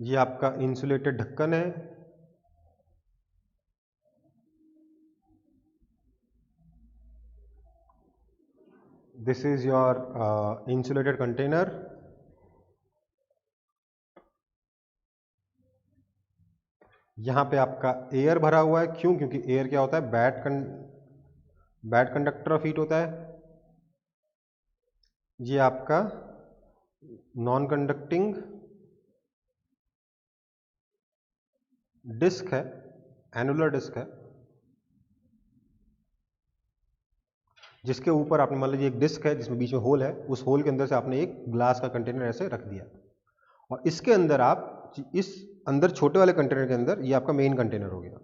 ये आपका इंसुलेटेड ढक्कन है, this is your insulated container, यहां पे आपका एयर भरा हुआ है। क्यों? क्योंकि एयर क्या होता है, बैड कंडक्टर ऑफ हीट होता है। ये आपका नॉन कंडक्टिंग डिस्क है, एनुलर डिस्क है, जिसके ऊपर आपने मान लीजिए एक डिस्क है जिसमें बीच में होल है, उस होल के अंदर से आपने एक ग्लास का कंटेनर ऐसे रख दिया और इसके अंदर आप इस अंदर छोटे वाले कंटेनर के अंदर ये आपका मेन कंटेनर हो गया।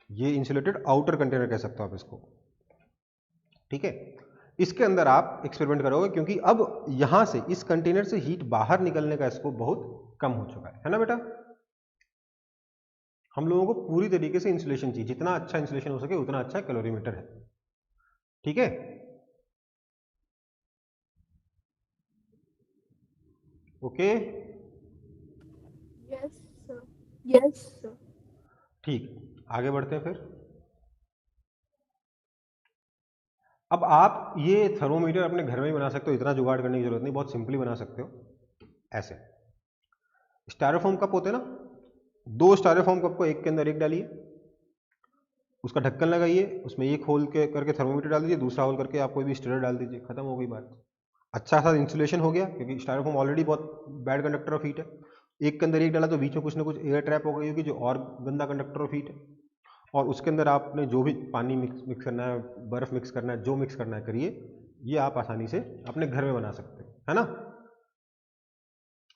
ये इंसुलेटेड आउटर कंटेनर कह सकते हो आप इसको। ठीक है, इसके अंदर आप एक्सपेरिमेंट करोगे क्योंकि अब यहां से इस कंटेनर से हीट बाहर निकलने का स्कोप बहुत कम हो चुका है ना बेटा। हम लोगों को पूरी तरीके से इंसुलेशन चाहिए, जितना अच्छा इंसुलेशन हो सके उतना अच्छा कैलोरीमीटर है। ठीक है, okay, yes sir, yes sir. ठीक, आगे बढ़ते हैं फिर। अब आप ये थर्मोमीटर अपने घर में ही बना सकते हो, इतना जुगाड़ करने की जरूरत नहीं, बहुत सिंपली बना सकते हो। ऐसे स्टायरोफोम कप होते हैं ना, 2 स्टायरोफोम कप को एक के अंदर एक डालिए, उसका ढक्कन लगाइए, उसमें एक होल के करके थर्मोमीटर डाल दीजिए, दूसरा होल करके आप कोई भी स्टिरर डाल दीजिए, खत्म हो गई बात। अच्छा सा इंसुलेशन हो गया क्योंकि स्टायरोफोम ऑलरेडी बहुत बैड कंडक्टर ऑफ हीट है। एक के अंदर एक डाला तो बीच में कुछ ना कुछ एयर ट्रैप हो गई होगी जो और गंदा कंडक्टर ऑफ हीट है, और उसके अंदर आपने जो भी पानी मिक्स करना है, बर्फ मिक्स करना है, जो मिक्स करना है करिए। ये आप आसानी से अपने घर में बना सकते हैं, है ना?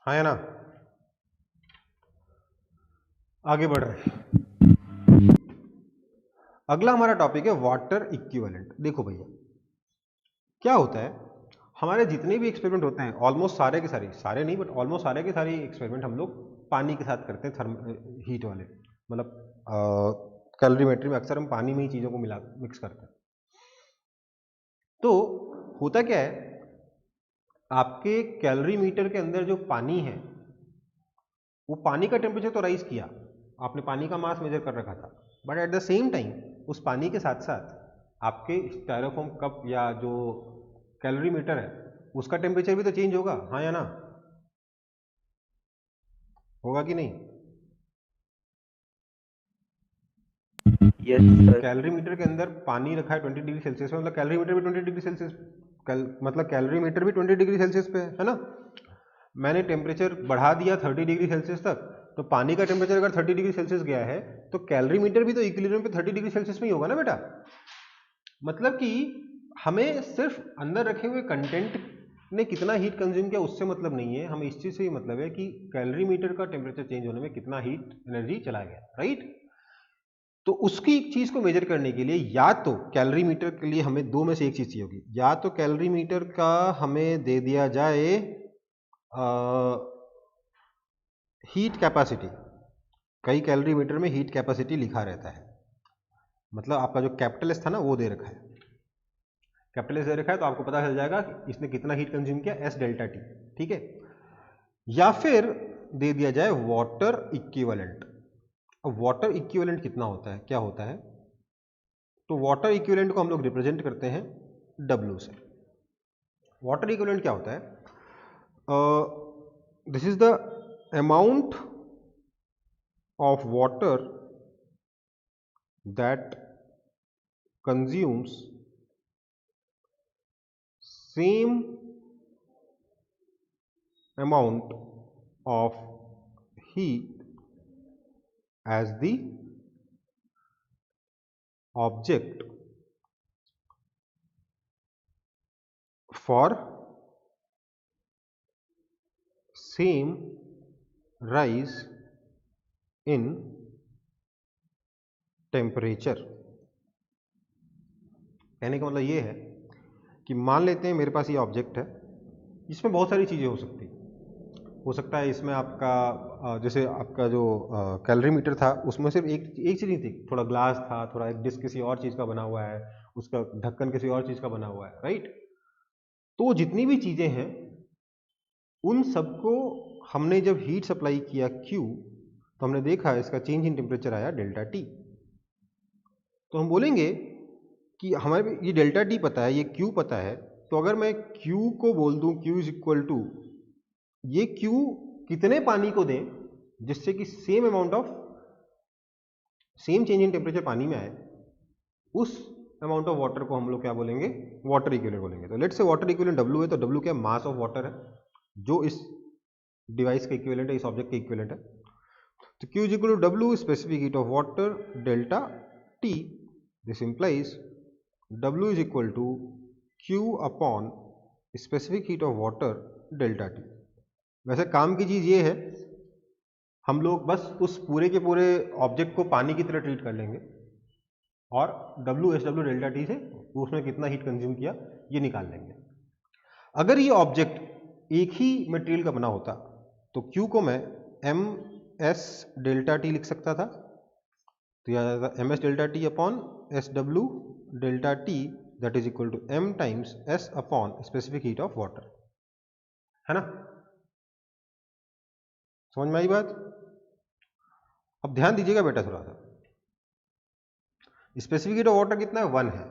हाँ या ना? आगे बढ़ रहे हैं। अगला हमारा टॉपिक है वाटर इक्विवेलेंट। देखो भैया क्या होता है, हमारे जितने भी एक्सपेरिमेंट होते हैं ऑलमोस्ट सारे के सारे नहीं बट ऑलमोस्ट सारे के सारे एक्सपेरिमेंट हम लोग पानी के साथ करते हैं, हीट वाले, मतलब कैलोरीमेट्री में अक्सर हम पानी में ही चीज़ों को मिक्स करते हैं। तो होता क्या है, आपके कैलोरी मीटर के अंदर जो पानी है वो पानी का टेम्परेचर तो राइज किया, आपने पानी का मास मेजर कर रखा था, but at the same time उस पानी के साथ साथ आपके स्टायरोफोम कप या जो कैलोरी मीटर है उसका टेम्परेचर भी तो चेंज होगा, हाँ या ना? होगा कि नहीं? Yes sir. कैलोरी मीटर के अंदर पानी रखा है 20 डिग्री सेल्सियस पे, मतलब कैलोरी मीटर भी 20 डिग्री सेल्सियस, मतलब कैलोरी मीटर भी 20 डिग्री सेल्सियस पे है ना। मैंने टेम्परेचर बढ़ा दिया 30 डिग्री सेल्सियस तक, तो पानी का टेम्परेचर अगर 30 डिग्री सेल्सियस गया है तो कैलोरी मीटर भी तो इक्विलिब्रियम पे 30 डिग्री सेल्सियस में ही होगा ना बेटा। मतलब कि हमें सिर्फ अंदर रखे हुए कंटेंट ने कितना हीट कंज्यूम किया उससे मतलब नहीं है, हमें इस चीज से ही मतलब है कि कैलोरी मीटर का टेम्परेचर चेंज होने में कितना हीट एनर्जी चला गया, राइट। तो उसकी चीज को मेजर करने के लिए या तो कैलोरी मीटर के लिए हमें दो में से एक चीज चाहिए होगी, या तो कैलोरी मीटर का हमें दे दिया जाए हीट कैपेसिटी, कई कैलोरी मीटर में हीट कैपेसिटी लिखा रहता है, मतलब आपका जो कैपिटल एस था ना वो दे रखा है, कैपिटल एस दे रखा है तो आपको पता चल जाएगा कि इसने कितना हीट कंज्यूम किया, एस डेल्टा टी, ठीक है। या फिर दे दिया जाए वाटर इक्विवेलेंट। अब वाटर इक्विवेलेंट कितना होता है, क्या होता है, तो वाटर इक्विवेलेंट को हम लोग रिप्रेजेंट करते हैं W से। वाटर इक्विवेलेंट क्या होता है, this is the amount of water that consumes same amount of heat as the object for same rise in temperature। कहने का मतलब ये है कि मान लेते हैं मेरे पास ये ऑब्जेक्ट है, इसमें बहुत सारी चीज़ें हो सकती हैं, हो सकता है इसमें आपका जैसे आपका जो कैलोरी मीटर था उसमें सिर्फ एक चीज़ नहीं थी, थोड़ा ग्लास था, थोड़ा एक डिस्क किसी और चीज़ का बना हुआ है, उसका ढक्कन किसी और चीज़ का बना हुआ है, राइट। तो जितनी भी चीज़ें हैं उन सबको हमने जब हीट सप्लाई किया Q तो हमने देखा इसका चेंज इन टेम्परेचर आया डेल्टा टी। तो हम बोलेंगे कि हमारे ये डेल्टा टी पता है, ये Q पता है, तो अगर मैं Q को बोल दूं Q इज इक्वल टू ये Q कितने पानी को दें जिससे कि same amount of same change in temperature पानी में आए, उस अमाउंट ऑफ वाटर को हम लोग क्या बोलेंगे, वाटर इक्विवेलेंट बोलेंगे। तो let's say water equivalent W है, तो W क्या मास ऑफ वाटर है जो इस डिवाइस का इक्विवेलेंट है, इस ऑब्जेक्ट का इक्विवेलेंट है। तो Q is equal to W specific heat of water delta T, this implies W is equal to Q upon specific heat of water delta T। वैसे काम की चीज़ ये है, हम लोग बस उस पूरे के पूरे ऑब्जेक्ट को पानी की तरह ट्रीट कर लेंगे और WHW डेल्टा टी से उसमें कितना हीट कंज्यूम किया ये निकाल लेंगे। अगर ये ऑब्जेक्ट एक ही मटेरियल का बना होता तो Q को मैं MS डेल्टा टी लिख सकता था, तो यह आ जाता MS delta T upon SW delta T that is equal to M times S upon specific heat of water, है ना। समझ में आई बात। अब ध्यान दीजिएगा बेटा थोड़ा सा, स्पेसिफिक हीट ऑफ वाटर कितना है 1 है,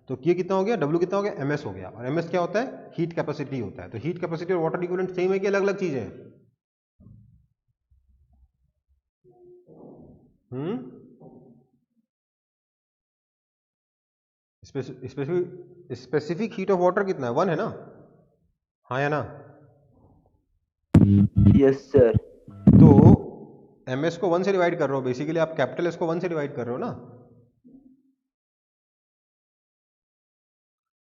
तो ये कितना हो गया W कितना हो गया MS हो गया, और MS क्या होता है, हीट कैपेसिटी होता है। तो हीट कैपेसिटी और वाटर इक्विवेलेंट सेम है कि अलग अलग चीजें हैं, स्पेसिफिक हीट ऑफ वाटर कितना है 1 है ना, हाँ या ना। Yes sir. तो MS को 1 से डिवाइड कर रहे हो, बेसिकली आप कैपिटल एस को 1 से डिवाइड कर रहे हो ना,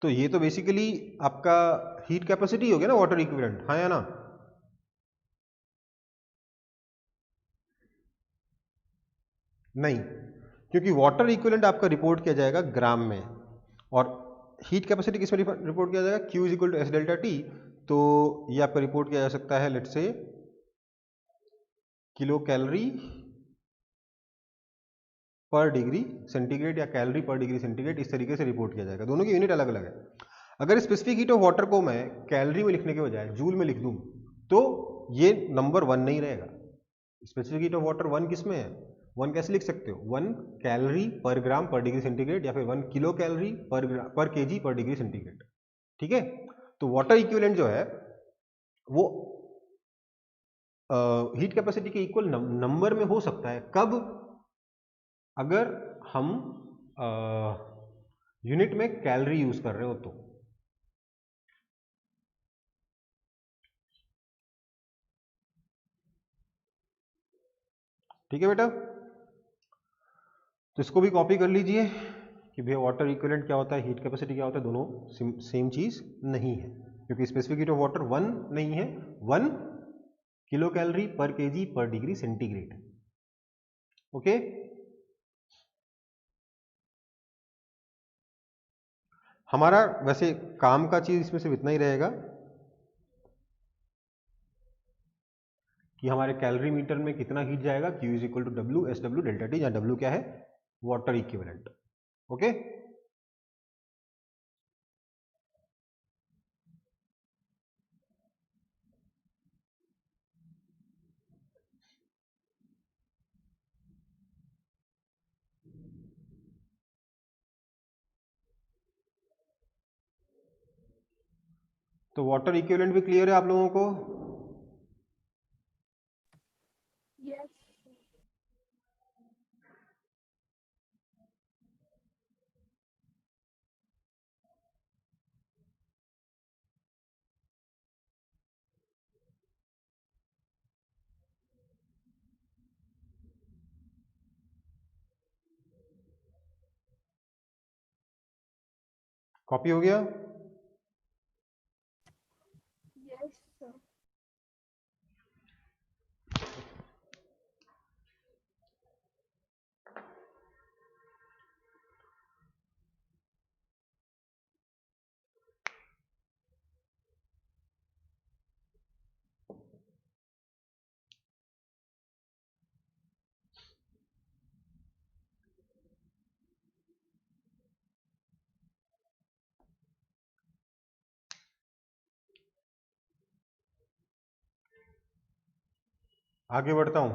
तो ये तो बेसिकली आपका हीट कैपेसिटी हो गया ना वाटर इक्विवेलेंट, हाँ या ना। नहीं, क्योंकि वाटर इक्विवेलेंट आपका रिपोर्ट किया जाएगा ग्राम में और हीट कैपेसिटी किस में रिपोर्ट किया जाएगा, Q is equal to S delta T. तो ये आपका रिपोर्ट किया जा सकता है लेट्स से किलो कैलोरी पर डिग्री सेंटीग्रेड या कैलोरी पर डिग्री सेंटीग्रेड, इस तरीके से रिपोर्ट किया जाएगा। दोनों की यूनिट अलग अलग है। अगर स्पेसिफिक हीट ऑफ वाटर को मैं कैलोरी में लिखने के बजाय जूल में लिख दूं तो ये नंबर 1 नहीं रहेगा। स्पेसिफिक हीट ऑफ वाटर 1 किस में है, 1 कैसे लिख सकते हो, 1 कैलोरी पर ग्राम पर डिग्री सेंटीग्रेड या फिर 1 किलो कैलोरी पर केजी पर डिग्री सेंटीग्रेड, ठीक है। तो वाटर इक्विवेलेंट जो है वो हीट कैपेसिटी के इक्वल नंबर में हो सकता है, कब, अगर हम यूनिट में कैलोरी यूज कर रहे हो तो। ठीक है बेटा, तो इसको भी कॉपी कर लीजिए कि भैया वाटर इक्विवेलेंट क्या होता है, हीट कैपेसिटी क्या होता है, दोनों सेम चीज नहीं है। क्योंकि स्पेसिफिक हीट ऑफ वाटर 1 नहीं है, 1 किलो कैलोरी पर केजी पर डिग्री सेंटीग्रेड। ओके, हमारा वैसे काम का चीज इसमें सिर्फ इतना ही रहेगा कि हमारे कैलोरी मीटर में कितना हीट जाएगा, Q is equal to W S W delta T, जहां डब्ल्यू क्या है, वाटर इक्विवेलेंट। ओके, तो वाटर इक्विवेलेंट भी क्लियर है आप लोगों को? Yes, sir. कॉपी हो गया? Yes, sir. आगे बढ़ता हूं।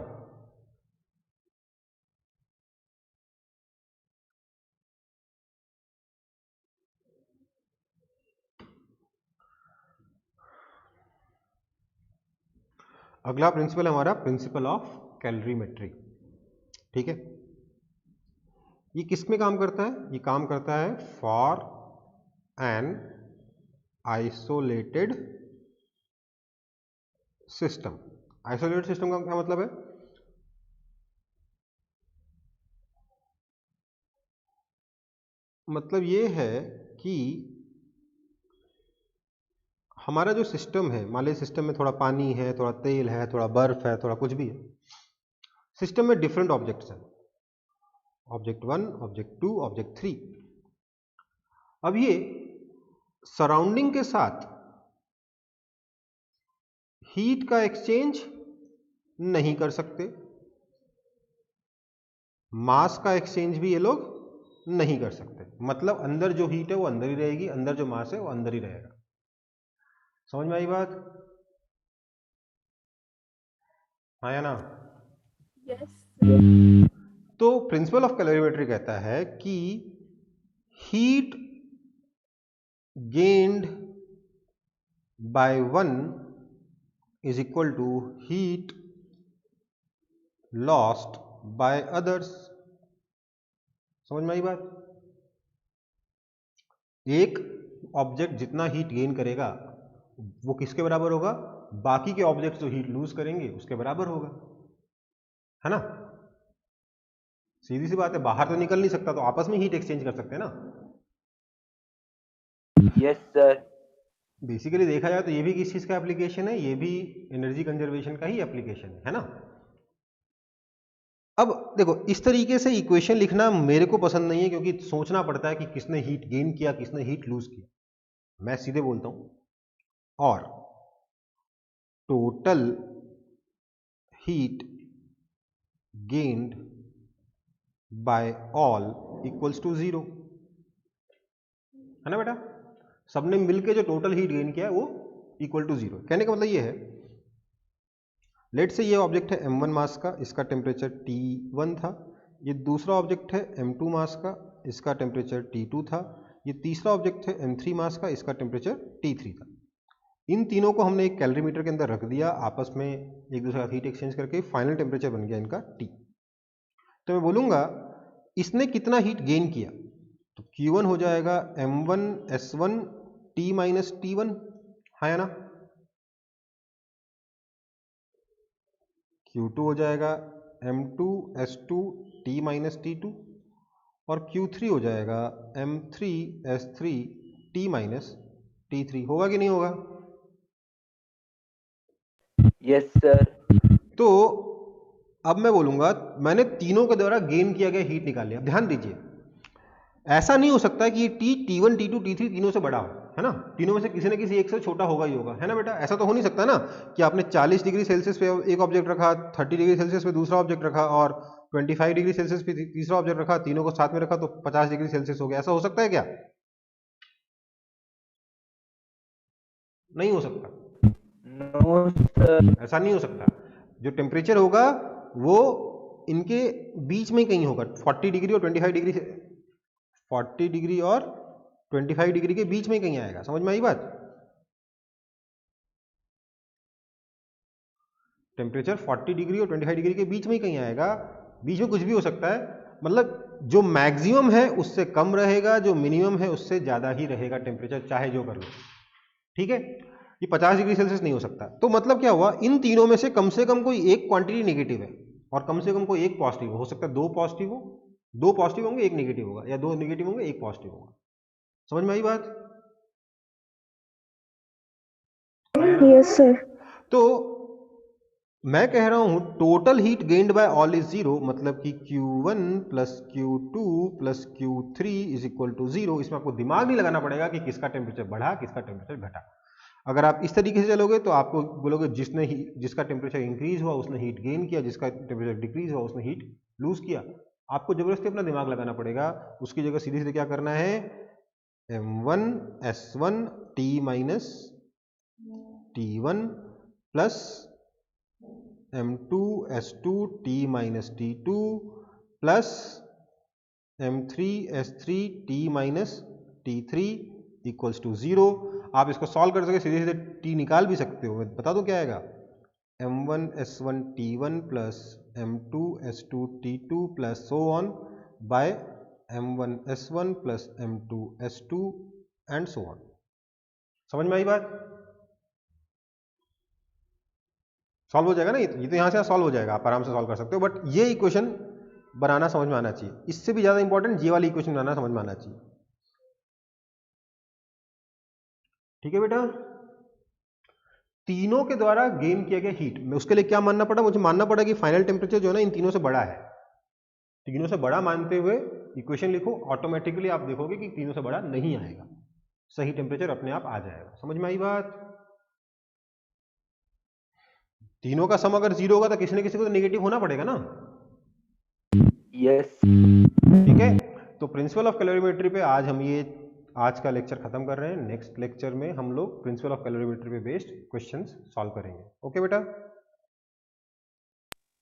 अगला प्रिंसिपल हमारा प्रिंसिपल ऑफ कैलोरीमेट्री। ठीक है, ये किस में काम करता है? ये काम करता है for an isolated system. Isolated system का क्या मतलब है? मतलब ये है कि हमारा जो सिस्टम है, मान लीजिए सिस्टम में थोड़ा पानी है, थोड़ा तेल है, थोड़ा बर्फ है, थोड़ा कुछ भी है, सिस्टम में डिफरेंट ऑब्जेक्ट्स हैं, ऑब्जेक्ट 1, ऑब्जेक्ट 2, ऑब्जेक्ट 3। अब ये सराउंडिंग के साथ हीट का एक्सचेंज नहीं कर सकते, मास का एक्सचेंज भी ये लोग नहीं कर सकते। मतलब अंदर जो हीट है वो अंदर ही रहेगी, अंदर जो मास है वो अंदर ही रहेगा। समझ में आई बात? हाँ या ना? Yes, sir. तो प्रिंसिपल ऑफ कैलोरीमेट्री कहता है कि heat gained by one is equal to heat lost by others. समझ में आई बात? एक ऑब्जेक्ट जितना हीट गेन करेगा वो किसके बराबर होगा? बाकी के ऑब्जेक्ट जो हीट लूज करेंगे उसके बराबर होगा, है ना? सीधी सी बात है, बाहर तो निकल नहीं सकता, तो आपस में हीट एक्सचेंज कर सकते हैं ना। Yes sir. बेसिकली देखा जाए तो ये भी किस चीज का एप्लीकेशन है? ये भी एनर्जी कंजर्वेशन का ही एप्लीकेशन है ना। अब देखो, इस तरीके से इक्वेशन लिखना मेरे को पसंद नहीं है, क्योंकि सोचना पड़ता है कि किसने हीट गेन किया, किसने हीट लूज किया। मैं सीधे बोलता हूं, और total heat gained by all equals to 0, है ना बेटा? सबने मिलके जो टोटल हीट गेन किया है वो इक्वल टू 0। कहने का मतलब ये है, लेट से ये ऑब्जेक्ट है m1 मास का, इसका टेम्परेचर T1 था। ये दूसरा ऑब्जेक्ट है m2 मास का, इसका टेम्परेचर T2 था। ये तीसरा ऑब्जेक्ट है m3 मास का, इसका टेम्परेचर T3 था। इन तीनों को हमने एक कैलोरीमीटर के अंदर रख दिया, आपस में एक दूसरे का हीट एक्सचेंज करके फाइनल टेम्परेचर बन गया इनका T। तो मैं बोलूँगा इसने कितना हीट गेन किया, तो Q1 हो जाएगा m1 S1 T minus T1, है ना? Q2 हो जाएगा m2 S2 T minus T2, और Q3 हो जाएगा m3 S3 T minus T3 होगा कि नहीं होगा? Yes, sir. तो अब मैं बोलूंगा मैंने तीनों के द्वारा गेन किया गया हीट निकाल लिया। ध्यान दीजिए, ऐसा नहीं हो सकता कि ये T1, T2, T3 तीनों से बड़ा हो, है ना? तीनों में से किसी न किसी एक से छोटा होगा ही होगा, है ना बेटा? ऐसा तो हो नहीं सकता ना कि आपने 40 डिग्री सेल्सियस पे एक ऑब्जेक्ट रखा, 30 डिग्री सेल्सियस पे दूसरा ऑब्जेक्ट रखा और 25 डिग्री सेल्सियस पे तीसरा ऑब्जेक्ट रखा, तीनों को साथ में रखा तो 50 डिग्री सेल्सियस हो गया। ऐसा हो सकता है क्या? नहीं हो सकता। No, sir. ऐसा नहीं हो सकता। जो टेम्परेचर होगा वो इनके बीच में ही कहीं होगा, 40 डिग्री और 25 डिग्री से 40 डिग्री और 25 डिग्री के बीच में ही कहीं आएगा। समझ में आई बात? टेम्परेचर 40 डिग्री और 25 डिग्री के बीच में ही कहीं आएगा। बीच में कुछ भी हो सकता है, मतलब जो मैक्सिमम है उससे कम रहेगा, जो मिनिमम है उससे ज्यादा ही रहेगा टेम्परेचर, चाहे जो कर लो। ठीक है, ये 50 डिग्री सेल्सियस नहीं हो सकता। तो मतलब क्या हुआ, इन तीनों में से कम कोई एक क्वांटिटी नेगेटिव है और कम से कम कोई एक पॉजिटिव हो सकता है। दो पॉजिटिव होंगे एक नेगेटिव होगा, या दो नेगेटिव होंगे एक पॉजिटिव होगा। समझ में आई बात? Yes, sir. तो मैं कह रहा हूं total heat gained by all is zero, मतलब कि Q1 plus Q2 plus Q3 is equal to zero. इसमें आपको दिमाग नहीं लगाना पड़ेगा कि किसका टेम्परेचर बढ़ा किसका टेम्परेचर घटा। अगर आप इस तरीके से चलोगे तो आपको बोलोगे जिसका टेम्परेचर इंक्रीज हुआ उसने हीट गेन किया, जिसका टेम्परेचर डिक्रीज हुआ उसने हीट लूज किया। आपको जबरदस्ती अपना दिमाग लगाना पड़ेगा, उसकी जगह सीधे सीधे क्या करना है, M1 S1 T minus T1 plus M2 S2 T minus T2 plus M3 S3 T minus T3 equals to zero. आप इसको सॉल्व कर सके सीधे सीधे T निकाल भी सकते हो। मैं बता दूं क्या आएगा, M1 S1 T1 plus M2 S2 T2 plus so on by M1 S1 plus M2 S2 and so on. समझ में आई बात? सॉल्व हो जाएगा ना, ये तो यहां से सॉल्व हो जाएगा, आप आराम से सॉल्व कर सकते हो। बट ये इक्वेशन बनाना समझ में आना चाहिए। इससे भी ज्यादा इंपॉर्टेंट ये वाली इक्वेशन बनाना समझ में आना चाहिए। ठीक है बेटा, तीनों के द्वारा गेन किया गया हीट, मैं उसके लिए क्या मानना पड़ा, मुझे मानना पड़ा कि फाइनल टेम्परेचर जो है ना इन तीनों से बड़ा है। तीनों से बड़ा मानते हुए इक्वेशन लिखो, ऑटोमेटिकली आप देखोगे कि तीनों से बड़ा नहीं आएगा, सही टेम्परेचर अपने आप आ जाएगा। समझ में आई बात? तीनों का सम अगर जीरो होगा तो किसी न किसी को तो नेगेटिव होना पड़ेगा ना। Yes. ठीक है, तो प्रिंसिपल ऑफ कैलोरीमेट्री पे आज का लेक्चर खत्म कर रहे हैं। नेक्स्ट लेक्चर में हम लोग प्रिंसिपल ऑफ कैलोरीमेट्री पे बेस्ड क्वेश्चंस सॉल्व करेंगे। ओके बेटा?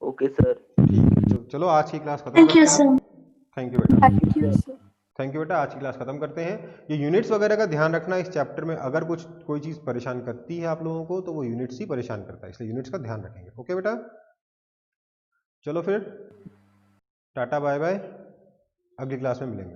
Okay, sir. ठीक है, चलो आज की क्लास खत्म Thank करते you, हैं। sir. थैंक यू बेटा। Thank you, sir. Thank you बेटा, आज की क्लास खत्म करते हैं। ये यूनिट्स वगैरह का ध्यान रखना, इस चैप्टर में अगर कोई चीज परेशान करती है आप लोगों को तो वो यूनिट्स ही परेशान करता है, इसलिए यूनिट्स का ध्यान रखेंगे। ओके बेटा, चलो फिर टाटा बाय बाय, अगली क्लास में मिलेंगे।